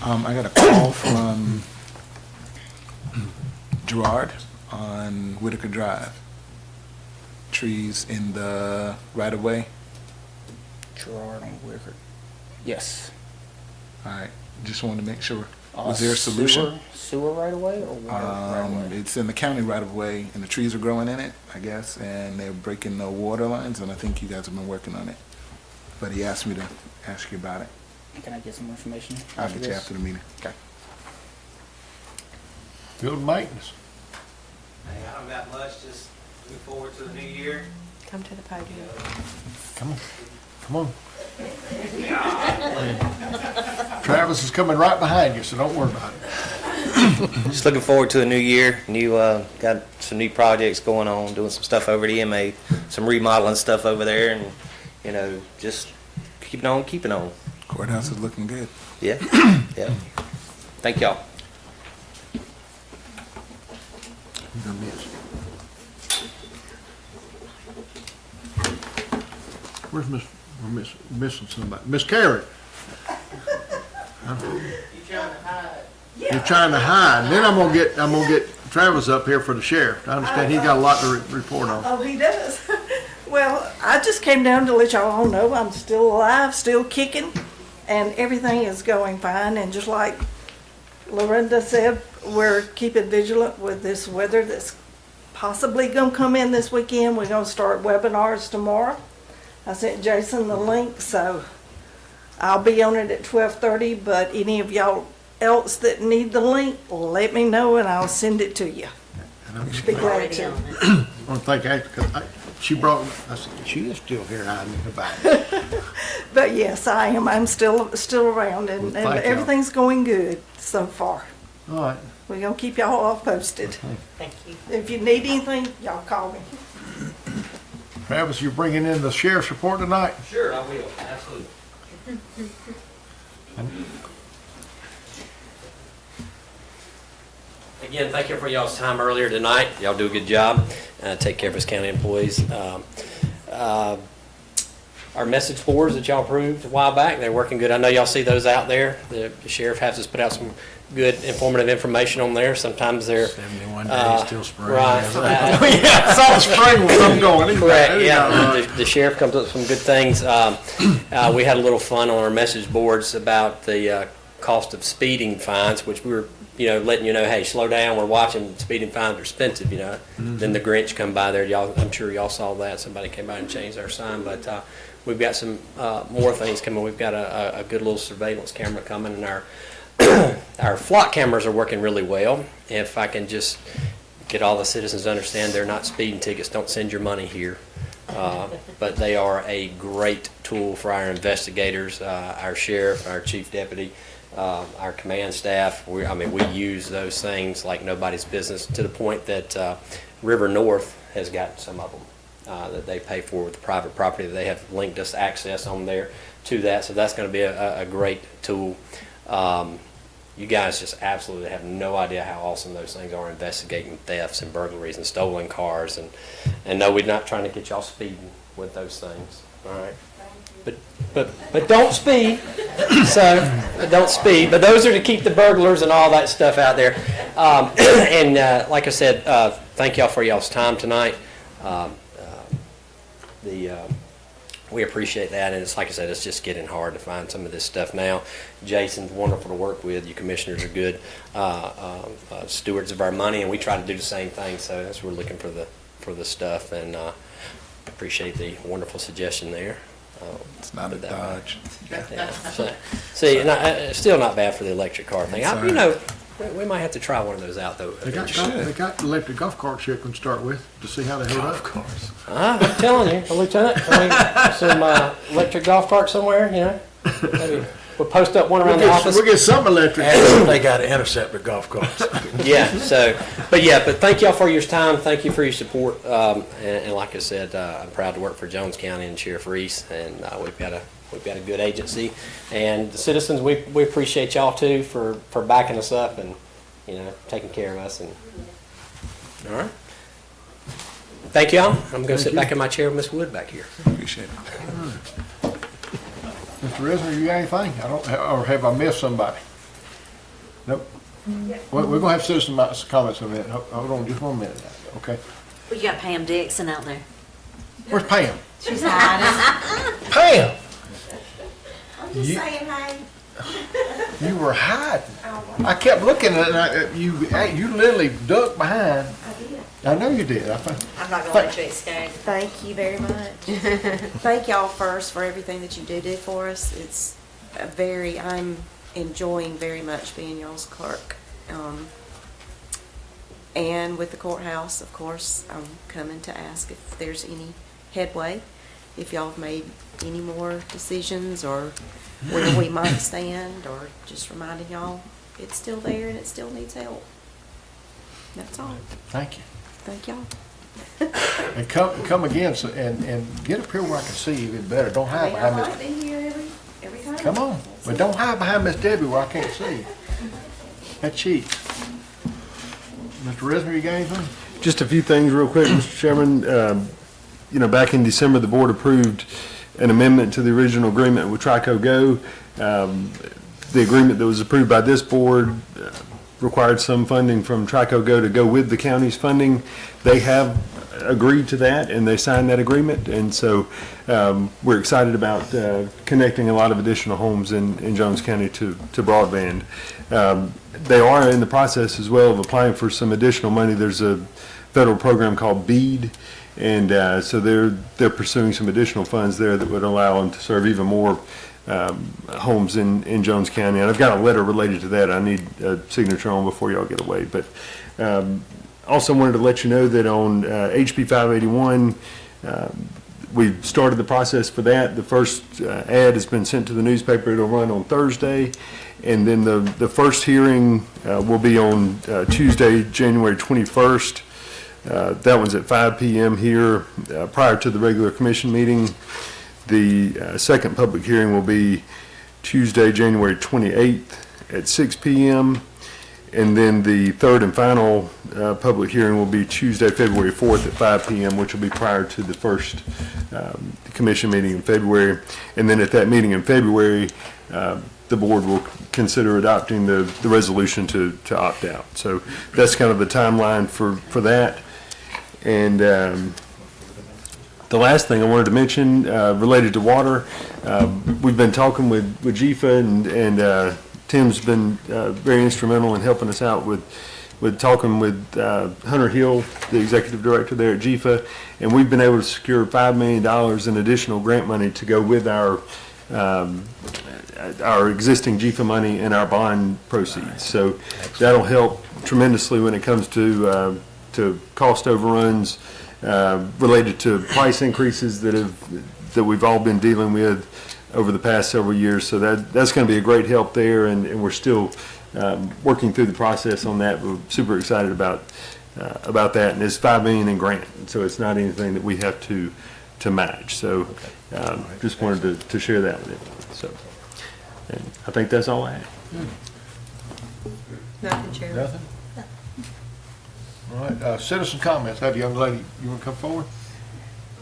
I got a call from Gerard on Whitaker Drive. Trees in the right-of-way. Gerard on Whitaker. Yes. All right, just wanted to make sure. Was there a solution? Sewer right away or water right away? It's in the county right-of-way, and the trees are growing in it, I guess, and they're breaking the water lines, and I think you guys have been working on it. But he asked me to ask you about it. Can I get some information? I'll after get you this? after the meeting. Okay. Building maintenance. Hey, I don't got much, just look forward to the new year. Come to the podium. Come on, come on. Travis is coming right behind you, so don't worry about it. Just looking forward to a new year. Got some new projects going on, doing some stuff over at EMA, some remodeling stuff over there, and just keeping on. Courthouse is looking good. Yeah, yeah. Thank y'all. You're gonna miss. Where's we're missing somebody. Miss Carey. You're trying to hide. Then I'm gonna get Travis up here for the sheriff. I understand he's got a lot to report on. Oh, he does. Well, I just came down to let y'all all know I'm still alive, still kicking, and everything is going fine. And just like Lorinda said, we're keeping vigilant with this weather that's possibly going to come in this weekend. We're going to start webinars tomorrow. I sent Jason the link, so I'll be on it at 12:30, but any of y'all else that need the link, let me know and I'll send it to you. And I'm Be glad Already to. on it. I want to thank Ashley, because she brought, I said, she is still here hiding in the back. But yes, I am. I'm still around, Well, and thank y'all. everything's going good so far. All right. We're going to keep y'all all posted. Thank you. If you need anything, y'all call me. Travis, you're bringing in the sheriff's report tonight? Sure, I will. Absolutely. Again, thank you for y'all's time earlier tonight. Y'all do a good job. Take care of us county employees. Our message boards that y'all approved a while back, they're working good. I know y'all see those out there. The sheriff has us put out some good informative information on there. Sometimes they're 71 days till spring. right. Yeah, I saw the spring when I'm going. Correct, yeah. The sheriff comes up with some good things. We had a little fun on our message boards about the cost of speeding fines, which we were, letting you know, hey, slow down, we're watching, speeding fines are expensive, Then the Grinch come by there, I'm sure y'all saw that. Somebody came by and changed our sign, but we've got some more things coming. We've got a good little surveillance camera coming, and our flock cameras are working really well. If I can just get all the citizens to understand, they're not speeding tickets, don't send your money here. But they are a great tool for our investigators, our sheriff, our chief deputy, our command staff. We use those things like nobody's business, to the point that River North has gotten some of them that they pay for with the private property. They have linked us access on there to that, so that's going to be a great tool. You guys just absolutely have no idea how awesome those things are, investigating thefts and burglaries and stolen cars. And no, we're not trying to get y'all speeding with those things. All right. But don't speed. So don't speed. But those are to keep the burglars and all that stuff out there. And like I said, thank y'all for y'all's time tonight. We appreciate that, and it's like I said, it's just getting hard to find some of this stuff now. Jason's wonderful to work with. You commissioners are good stewards of our money, and we try to do the same thing. So that's we're looking for the stuff, and appreciate the wonderful suggestion there. It's not a Dodge. Yeah. So, see, still not bad for the electric car thing. We might have to try one of those out, though. They got electric golf carts here can start with to see how they hold up. I'm telling you, Lieutenant, some electric golf cart somewhere, you know? Maybe we'll post up one around the office. We'll get some electric. And they got to intercept the golf carts. Yeah, but thank y'all for your time. Thank you for your support. And like I said, I'm proud to work for Jones County and Sheriff Reese, and we've got a good agency. And the citizens, we appreciate y'all too for backing us up and, you know, taking care of us. And all right. Thank y'all. I'm going to sit back in my chair with Miss Wood back here. Appreciate it. Mr. Risner, you got anything? Or have I missed somebody? Nope. We're gonna have citizen comments in a minute. Hold on just 1 minute now, okay? We got Pam Dixon out there. Where's Pam? She's hiding. Pam! I'm just You- saying, hey. You were hiding. I kept looking at it, you literally ducked behind. I did. I know you did. I'm not gonna let you escape. Thank you very much. Thank y'all first for everything that you do for us. It's I'm enjoying very much being y'all's clerk. And with the courthouse, of course, I'm coming to ask if there's any headway, if y'all have made any more decisions or where we might stand, or just reminding y'all it's still there and it still needs help. That's all. Thank you. Thank y'all. And come again and get up here where I can see you even better. Don't hide behind I might Miss. be here every time. Come on, but don't hide behind Miss Debbie where I can't see you. That cheats. Mr. Risner, you got anything? Just a few things real quick, Mr. Chairman. You know, back in December, the board approved an amendment to the original agreement with Trico Go. The agreement that was approved by this board required some funding from Trico Go to go with the county's funding. They have agreed to that and they signed that agreement. And so we're excited about connecting a lot of additional homes in Jones County to broadband. They are in the process as well of applying for some additional money. There's a federal program called BEAD. And so they're pursuing some additional funds there that would allow them to serve even more homes in Jones County. And I've got a letter related to that I need a signature on before y'all get away. But also wanted to let you know that on HB 581, we've started the process for that. The first ad has been sent to the newspaper. It'll run on Thursday. And then the first hearing will be on Tuesday, January 21st. That one's at 5 p.m. here prior to the regular commission meeting. The second public hearing will be Tuesday, January 28th at 6 p.m. And then the third and final public hearing will be Tuesday, February 4th at 5 p.m., which will be prior to the first commission meeting in February. And then at that meeting in February, the board will consider adopting the resolution to opt out. So that's kind of the timeline for that. And the last thing I wanted to mention related to water, we've been talking with GFA and Tim's been very instrumental in helping us out with talking with Hunter Hill, the executive director there at GFA, and we've been able to secure $5 million in additional grant money to go with our existing GFA money and our bond proceeds. So that'll help tremendously when it comes to cost overruns related to price increases that we've all been dealing with over the past several years. So that's going to be a great help there, and we're still working through the process on that. We're super excited about that, and it's $5 million in grant, so it's not anything that we have to match. So just wanted to share that with you. So, and I think that's all I have. Nothing, Chair. Nothing? All right, citizen comments. Have a young lady, you want to come forward?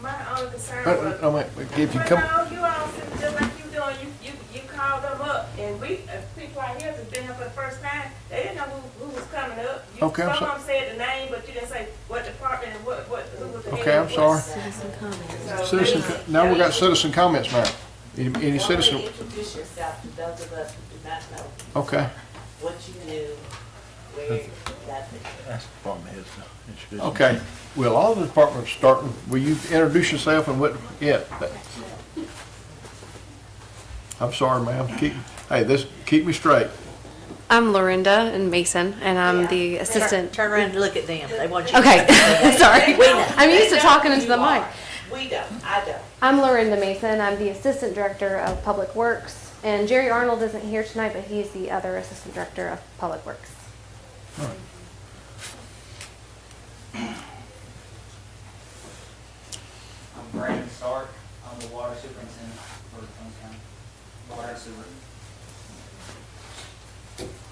My only concern was. If you come. No, you all said just like you doing, you called them up, and people out here that's been here for the first time, they didn't know who was coming up. Okay, I'm Some sorry. of them said the name, but you didn't say what department and who was the head. Okay, I'm sorry. Citizen comments. Now we got citizen comments, ma'am. Any citizen? Introduce yourself to those of us who do not know Okay. what you do, where that's it. That's the problem is introducing. Okay. Well, all the departments starting. Will you introduce yourself and what? Yeah. I'm sorry, ma'am. Keep me straight. I'm Lorinda and Mason, and I'm the assistant. Turn around and look at them. They want you. Okay, sorry. We know. I'm used to talking into the mic. We don't, I don't. I'm Lorinda Mason. I'm the assistant director of Public Works, and Jerry Arnold isn't here tonight, but he's the other assistant director of Public Works. I'm Brandon Stark. I'm the water superintendent for Jones County. Water and sewer.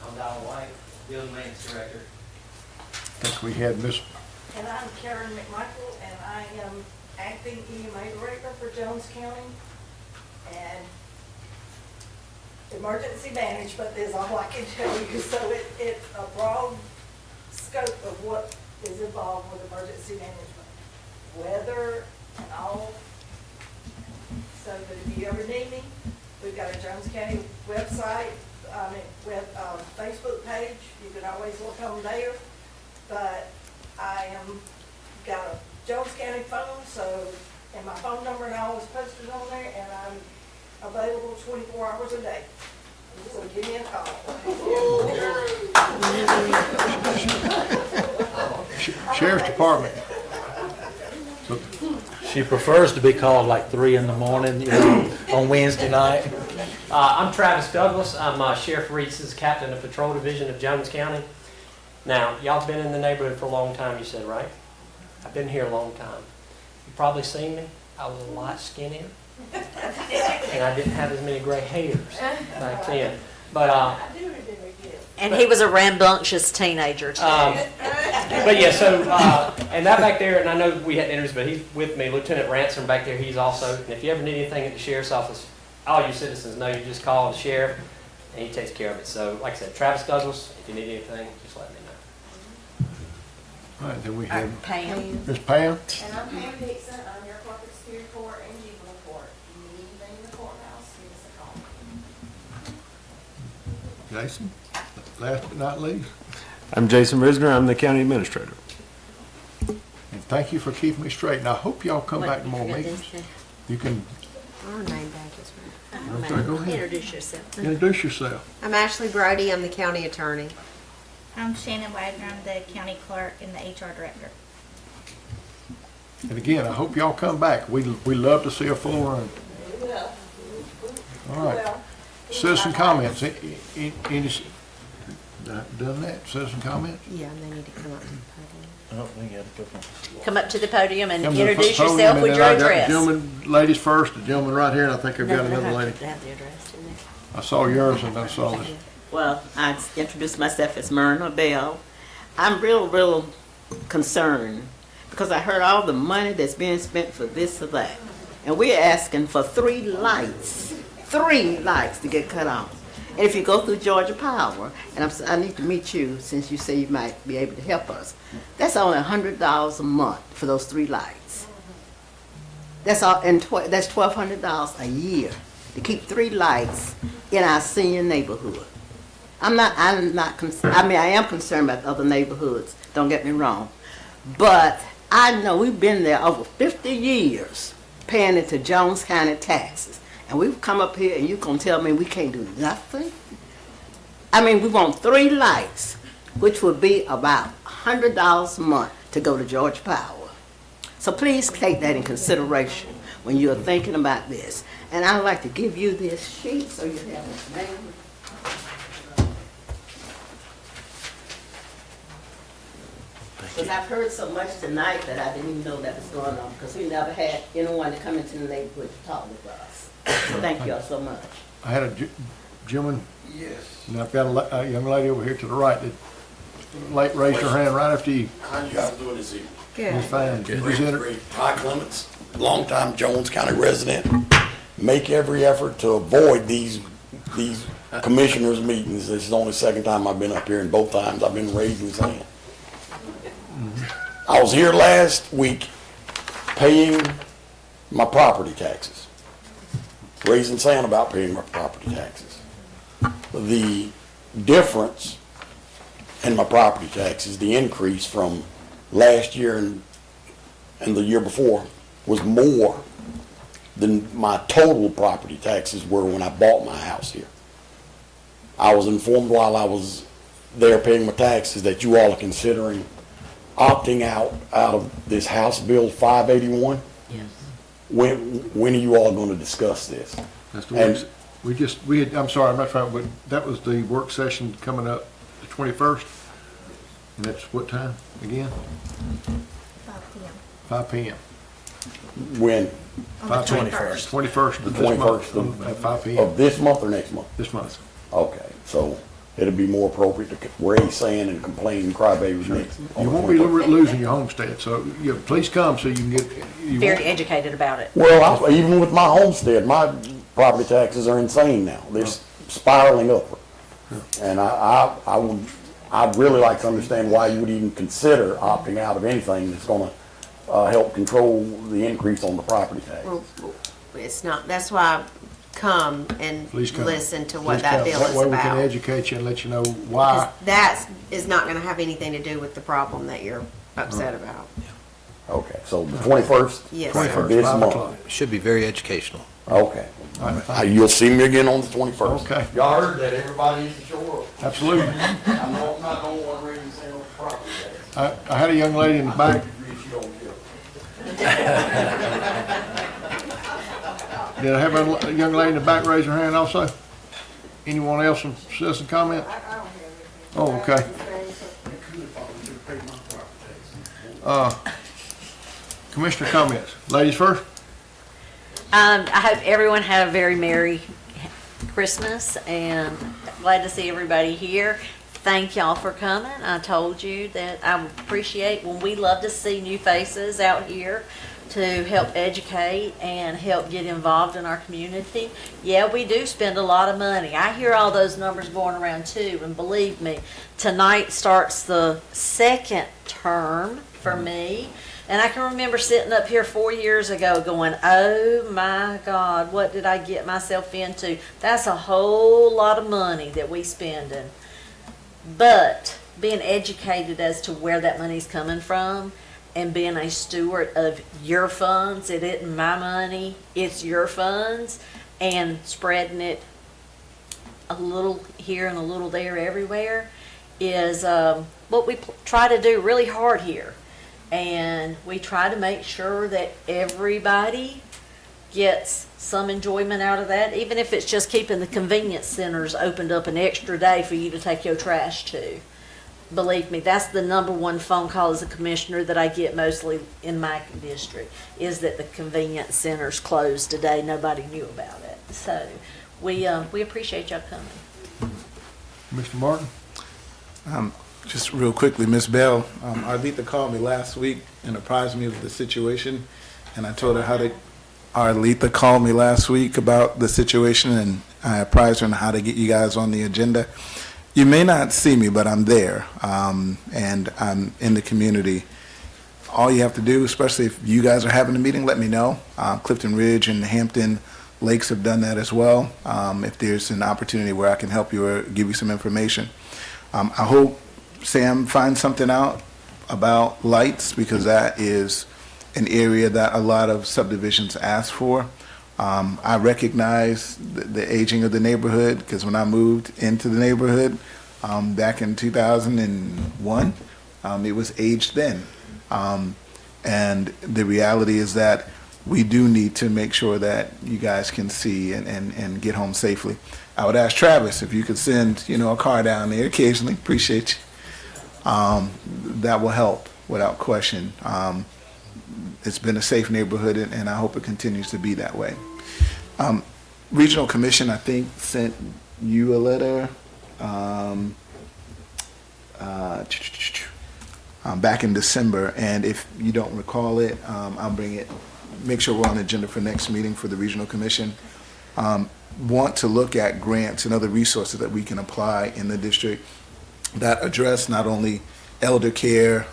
I'm Donald White, building maintenance director. I think we had Miss, And I'm Karen McMichael, and I am acting EMA director for Jones County. And emergency management is all I can tell you, so it's a broad scope of what is involved with emergency management. Weather and all, so that if you ever need me, we've got a Jones County website, Facebook page, you can always look on there. But I got a Jones County phone, so, and my phone number and all is posted on there, and I'm available 24 hours a day. So give me a call. Sheriff's Department. She prefers to be called like 3 in the morning, on Wednesday night. I'm Travis Douglas. I'm Sheriff Reese's captain of Patrol Division of Jones County. Now, y'all been in the neighborhood for a long time, you said, right? I've been here a long time. You've probably seen me. I was a lot skinnier. And I didn't have as many gray hairs back then. But And he was a rambunctious teenager too. but yeah, so, and that back there, and I know we had interviews, but he's with me, Lieutenant Ransom back there, he's also, and if you ever need anything at the sheriff's office, all you citizens know, you just call the sheriff, and he takes care of it. So, like I said, Travis Douglas, if you need anything, just let me know. All right, then we have Pam. Miss Pam. And I'm Pam Dixon, I'm your corporate superior court and juvenile court. If you need anything in the courthouse, give us a call. Jason, last but not least. I'm Jason Risner. I'm the county administrator. And thank you for keeping me straight. And I hope y'all come back to more meetings. You can Our name badges. Okay, go ahead. Introduce yourself. introduce yourself. I'm Ashley Brody. I'm the county attorney. I'm Shannon Wagner, I'm the county clerk and the HR director. And again, I hope y'all come back. We love to see a full run. All right. Citizen comments. Any, done that? Citizen comments? Yeah, and they need to come up to the podium. Oh, we got a couple. Come up to the podium and Come to the introduce podium, yourself and with then your I got the address. Gentleman, ladies first, the gentleman right here, and I think I've got No, they another have lady. to have the address in there. I saw yours and I saw this. Well, I introduced myself as Myrna Bell. I'm real concerned because I heard all the money that's being spent for this or that. And we're asking for 3 lights to get cut off. And if you go through Georgia Power, and I need to meet you since you say you might be able to help us, that's only $100 a month for those 3 lights. That's all, and that's $1,200 a year to keep 3 lights in our senior neighborhood. I am concerned about other neighborhoods, don't get me wrong. But I know we've been there over 50 years paying into Jones County taxes. And we've come up here and you're gonna tell me we can't do nothing? I mean, we want 3 lights, which would be about $100 a month to go to Georgia Power. So please take that in consideration when you're thinking about this. And I'd like to give you this sheet so you have his name. Because I've heard so much tonight that I didn't even know that was going on, because we never had anyone to come into the neighborhood to talk with us. So thank you all so much. I had a gentleman, Yes. and I've got a young lady over here to the right that raised her hand right after you. How you guys doing this evening? It's fine. You just enter- Ty Clements, longtime Jones County resident. Make every effort to avoid these commissioners' meetings. This is the only second time I've been up here, and both times I've been raising his hand. I was here last week paying my property taxes, raising sand about paying my property taxes. The difference in my property taxes, the increase from last year and the year before, was more than my total property taxes were when I bought my house here. I was informed while I was there paying my taxes that you all are considering opting out of this House Bill 581. Yes. When are you all going to discuss this? That's the works, I'm sorry, I'm not trying, but that was the work session coming up the 21st. And that's what time again? 5 p.m. 5 p.m. When? On the 21st. 21st The of this month 21st at 5 p.m. of this month or next month? This month. Okay, so it'll be more appropriate to raise sand and complain and cry babies next. on You the won't be 21st. losing your homestead, so please come so you can get. You Very won't- educated about it. Well, even with my homestead, my property taxes are insane now. They're spiraling upward. And I'd really like to understand why you would even consider opting out of anything that's gonna help control the increase on the property tax. Well, it's not, that's why I come and Please come. listen to Please what that come. bill That is way we can about. educate you and let you know Because why. that is not gonna have anything to do with the problem that you're upset about. Okay, so the 21st? Yes. 21st, This 5 month. o'clock. Should be very educational. Okay. All right, fine. You'll see me again on the 21st. Okay. Y'all heard that, everybody needs to show up. Absolutely. I'm not the only one raising sand on the property tax. I had a young lady in the back. Did I have a young lady in the back raise her hand also? Anyone else from citizen comment? Oh, okay. Commissioner comments. Ladies first? I hope everyone had a very Merry Christmas and glad to see everybody here. Thank y'all for coming. I told you that I appreciate when we love to see new faces out here to help educate and help get involved in our community. Yeah, we do spend a lot of money. I hear all those numbers going around too, and believe me, tonight starts the second term for me. And I can remember sitting up here 4 years ago going, oh my God, what did I get myself into? That's a whole lot of money that we spending. But being educated as to where that money's coming from and being a steward of your funds, it isn't my money, it's your funds, and spreading it a little here and a little there everywhere is what we try to do really hard here. And we try to make sure that everybody gets some enjoyment out of that, even if it's just keeping the convenience centers opened up an extra day for you to take your trash to. Believe me, that's the number one phone call as a commissioner that I get mostly in my district, is that the convenience centers closed today. Nobody knew about it. So we appreciate y'all coming. Mr. Martin? Just real quickly, Ms. Bell, Arlita called me last week and apprised me of the situation, and I told her how to. Arlita called me last week about the situation, and I apprised her on how to get you guys on the agenda. You may not see me, but I'm there, and I'm in the community. All you have to do, especially if you guys are having a meeting, let me know. Clifton Ridge and Hampton Lakes have done that as well. If there's an opportunity where I can help you or give you some information. I hope Sam finds something out about lights, because that is an area that a lot of subdivisions ask for. I recognize the aging of the neighborhood, because when I moved into the neighborhood back in 2001, it was aged then. And the reality is that we do need to make sure that you guys can see and get home safely. I would ask Travis if you could send, a car down there occasionally. Appreciate you. That will help without question. It's been a safe neighborhood, and I hope it continues to be that way. Regional Commission, I think, sent you a letter back in December, and if you don't recall it, I'll bring it, make sure we're on the agenda for next meeting for the Regional Commission. Want to look at grants and other resources that we can apply in the district that address not only elder care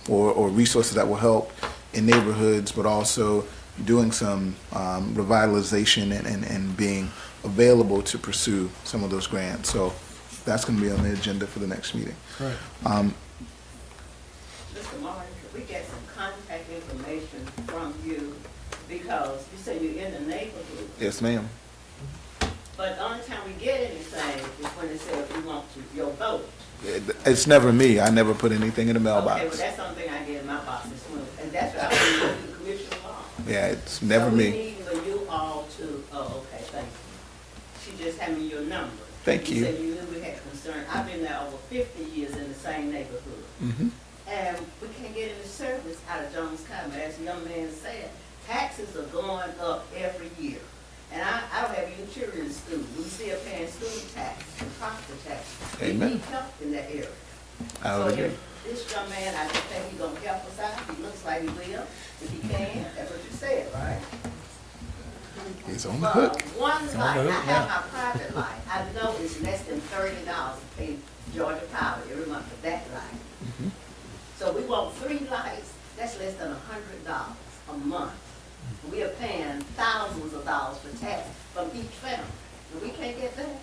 or resources that will help in neighborhoods, but also doing some revitalization and being available to pursue some of those grants. So that's going to be on the agenda for the next meeting. Right. Mr. Martin, could we get some contact information from you? Because you say you're in the neighborhood. Yes, ma'am. But the only time we get anything is when they say if we want your vote. It's never me. I never put anything in the Okay, well, mailbox. that's something I get in my box this morning, and that's what I was the commissioner law. Yeah, it's never So we me. need for you all to, oh, okay, thank you. She just had me your number. Thank you. You said you knew we had concern. I've been there over 50 years in the same neighborhood. Mhm. And we can't get any service out of Jones County. As the young man said, taxes are going up every year. And I don't have any children in school. We still paying school tax and property tax. We Amen. need help in that area. I would So agree. if this young man, I just think he's gonna help us out. He looks like he will. If he can, that's what you said, right? He's on the hook. One He's on light, the I hook have now. my private light. I know it's less than $30 to pay Georgia Power every month for that light. Mhm. So we want 3 lights, that's less than $100 a month. We are paying thousands of dollars for tax from each family, and we can't get that.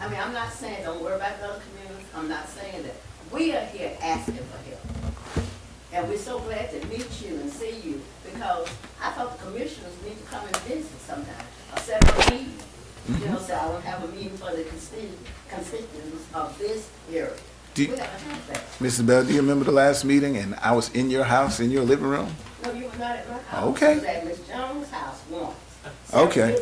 I mean, I'm not saying don't worry about the other communities, I'm not saying that. We are here asking for help. And we're so glad to meet you and see you, because I thought the commissioners need to come and visit sometime, or set up a meeting. You know, so I will have a meeting for the constituents of this area. Do We you- haven't had that. Mrs. Bell, do you remember the last meeting and I was in your house, in your living room? No, you were not at my house. Okay. You was at Ms. Jones' house once. Okay.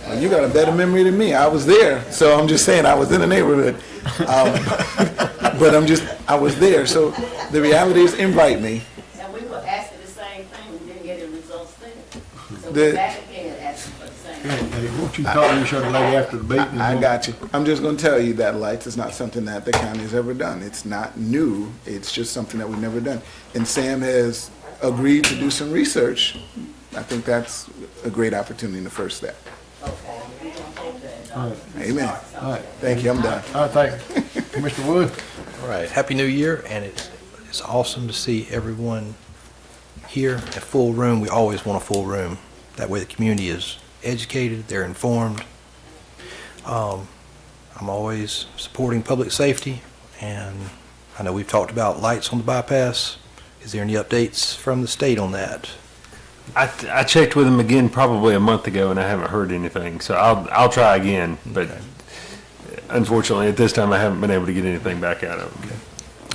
Well, you got a better memory than me. I was there, so I'm just saying I was in the neighborhood. But I was there. So the reality is, invite me. And we were asking the same thing, we didn't get any results then. So The- we're back again asking for the same thing. Hey, won't you talk to each other later after the meeting? I got you. I'm just going to tell you that lights is not something that the county has ever done. It's not new. It's just something that we've never done. And Sam has agreed to do some research. I think that's a great opportunity in the first step. Okay, we're gonna hope that. All right. Amen. All right. Thank you. I'm done. All right, thank you. Commissioner Wood? All right, Happy New Year, and it's awesome to see everyone here, a full room. We always want a full room. That way the community is educated, they're informed. I'm always supporting public safety, and I know we've talked about lights on the bypass. Is there any updates from the state on that? I checked with him again probably a month ago, and I haven't heard anything. So I'll try again, but unfortunately at this time I haven't been able to get anything back out of him.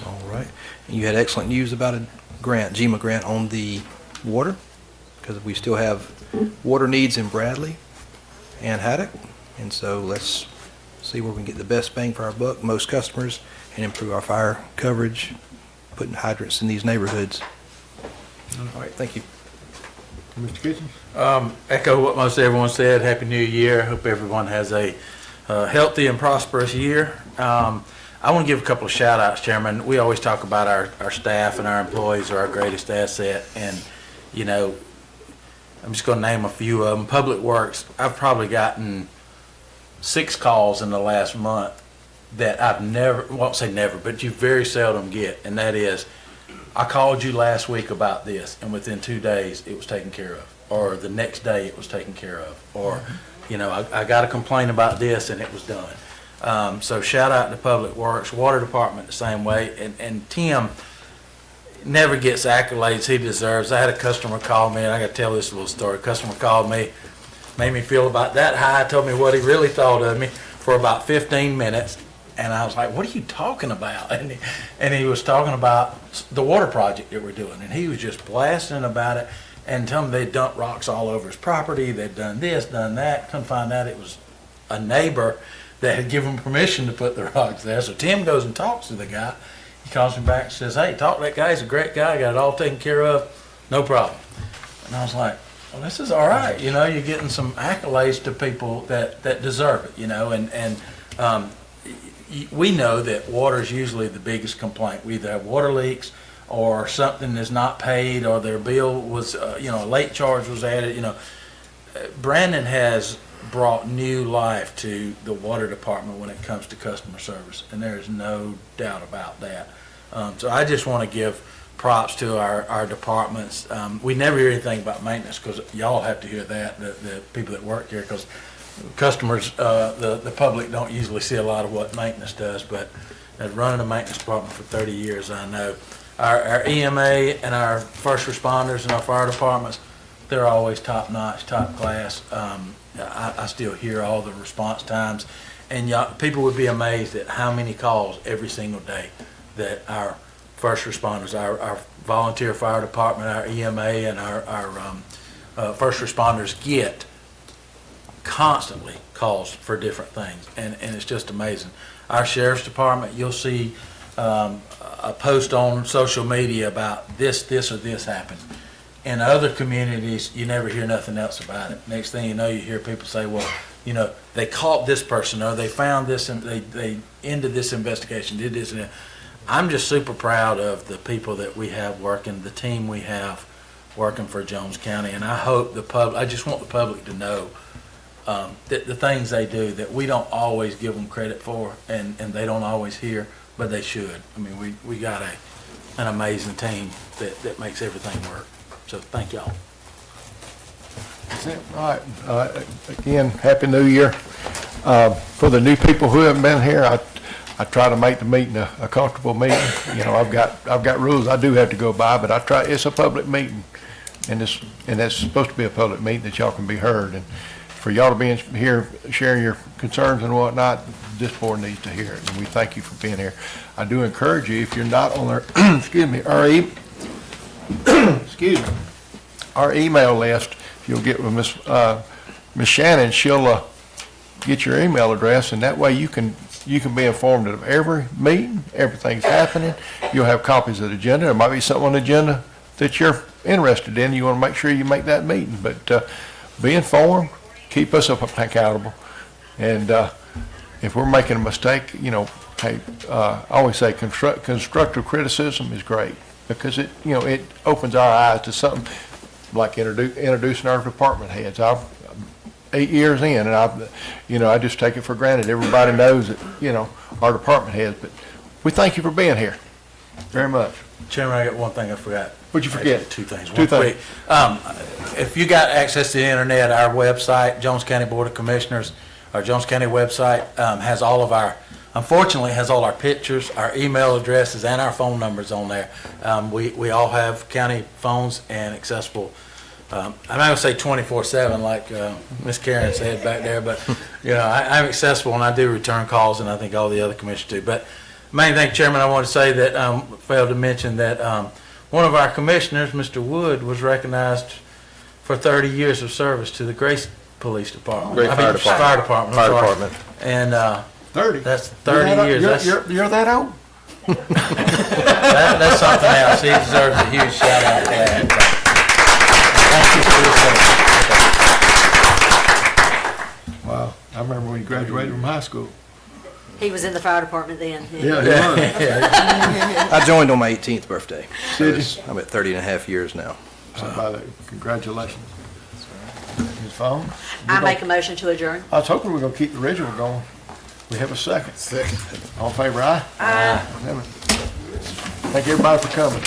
All right. And you had excellent news about a grant, GEMA grant on the water, because we still have water needs in Bradley and Haddock. And so let's see where we can get the best bang for our buck, most customers, and improve our fire coverage, putting hydrants in these neighborhoods. All right, thank you. Mr. Kitchen? Echo what most everyone said. Happy New Year. Hope everyone has a healthy and prosperous year. I want to give a couple of shout outs, Chairman. We always talk about our staff and our employees are our greatest asset. And, you know, I'm just going to name a few of them. Public Works, I've probably gotten 6 calls in the last month that I've never, won't say never, but you very seldom get. And that is, I called you last week about this, and within 2 days, it was taken care of. Or the next day, it was taken care of. Or, you know, I got a complaint about this, and it was done. So shout out to Public Works, Water Department the same way. And Tim never gets accolades he deserves. I had a customer call me, and I got to tell this little story. A customer called me, made me feel about that high, told me what he really thought of me for about 15 minutes. And I was like, what are you talking about? And he was talking about the water project that we're doing. And he was just blasting about it and telling me they'd dumped rocks all over his property. They'd done this, done that. Couldn't find out it was a neighbor that had given permission to put the rocks there. So Tim goes and talks to the guy. He calls me back and says, hey, talk to that guy. He's a great guy. Got it all taken care of. No problem. And I was like, well, this is all right. You know, you're getting some accolades to people that deserve it, you know. And we know that water is usually the biggest complaint. We either have water leaks or something is not paid or their bill was, you know, a late charge was added, you know. Brandon has brought new life to the water department when it comes to customer service, and there is no doubt about that. So I just want to give props to our departments. We never hear anything about maintenance because y'all have to hear that, the people that work here, because customers, the public don't usually see a lot of what maintenance does, but as running a maintenance department for 30 years, I know our EMA and our first responders and our fire departments, they're always top notch, top class. I still hear all the response times, and people would be amazed at how many calls every single day that our first responders, our volunteer fire department, our EMA, and our first responders get constantly calls for different things, and it's just amazing. Our sheriff's department, you'll see a post on social media about this or this happened. In other communities, you never hear nothing else about it. Next thing you know, you hear people say, well, you know, they caught this person, or they found this, and they ended this investigation, did this and that. I'm just super proud of the people that we have working, the team we have working for Jones County, and I hope I just want the public to know that the things they do that we don't always give them credit for, and they don't always hear, but they should. I mean, we got an amazing team that makes everything work. So thank y'all. That's it. All right. Again, Happy New Year. For the new people who haven't been here, I try to make the meeting a comfortable meeting. You know, I've got rules I do have to go by, but I try. It's a public meeting, and that's supposed to be a public meeting that y'all can be heard. And for y'all to be in here sharing your concerns and whatnot, this board needs to hear it, and we thank you for being here. I do encourage you, if you're not on our our email list, if you'll get with Miss Shannon, she'll get your email address, and that way you can be informed of every meeting, everything's happening. You'll have copies of the agenda. There might be something on the agenda that you're interested in. You want to make sure you make that meeting, but be informed, keep us accountable, and if we're making a mistake, you know, hey, I always say constructive criticism is great, because it opens our eyes to something like introducing our department heads. I'm 8 years in, and I just take it for granted. Everybody knows that, our department heads, but we thank you for being here very much. Chairman, I got one thing I forgot. What'd you forget? Actually, two things. Two things. If you got access to the internet, our website, Jones County Board of Commissioners, our Jones County website has unfortunately has all our pictures, our email addresses, and our phone numbers on there. We all have county phones and accessible. I'm not going to say 24/7 like Miss Karen said back there, but I'm accessible, and I do return calls, and I think all the other commissioners do. But main thing, Chairman, I want to say that failed to mention that one of our commissioners, Mr. Wood, was recognized for 30 years of service to the Grace Police Department. Fire Department. And 30. That's 30 years. You're that old? That's something else. He deserves a huge shout out for that. Thank you for your service. Wow, I remember when you graduated from high school. He was in the fire department then. Yeah. I joined on my 18th birthday. Did you? I'm at 30 and a half years now. Congratulations. His phone? I make a motion to adjourn. I was hoping we were going to keep the original going. We have a second. All in favor, aye? Aye. Thank everybody for coming.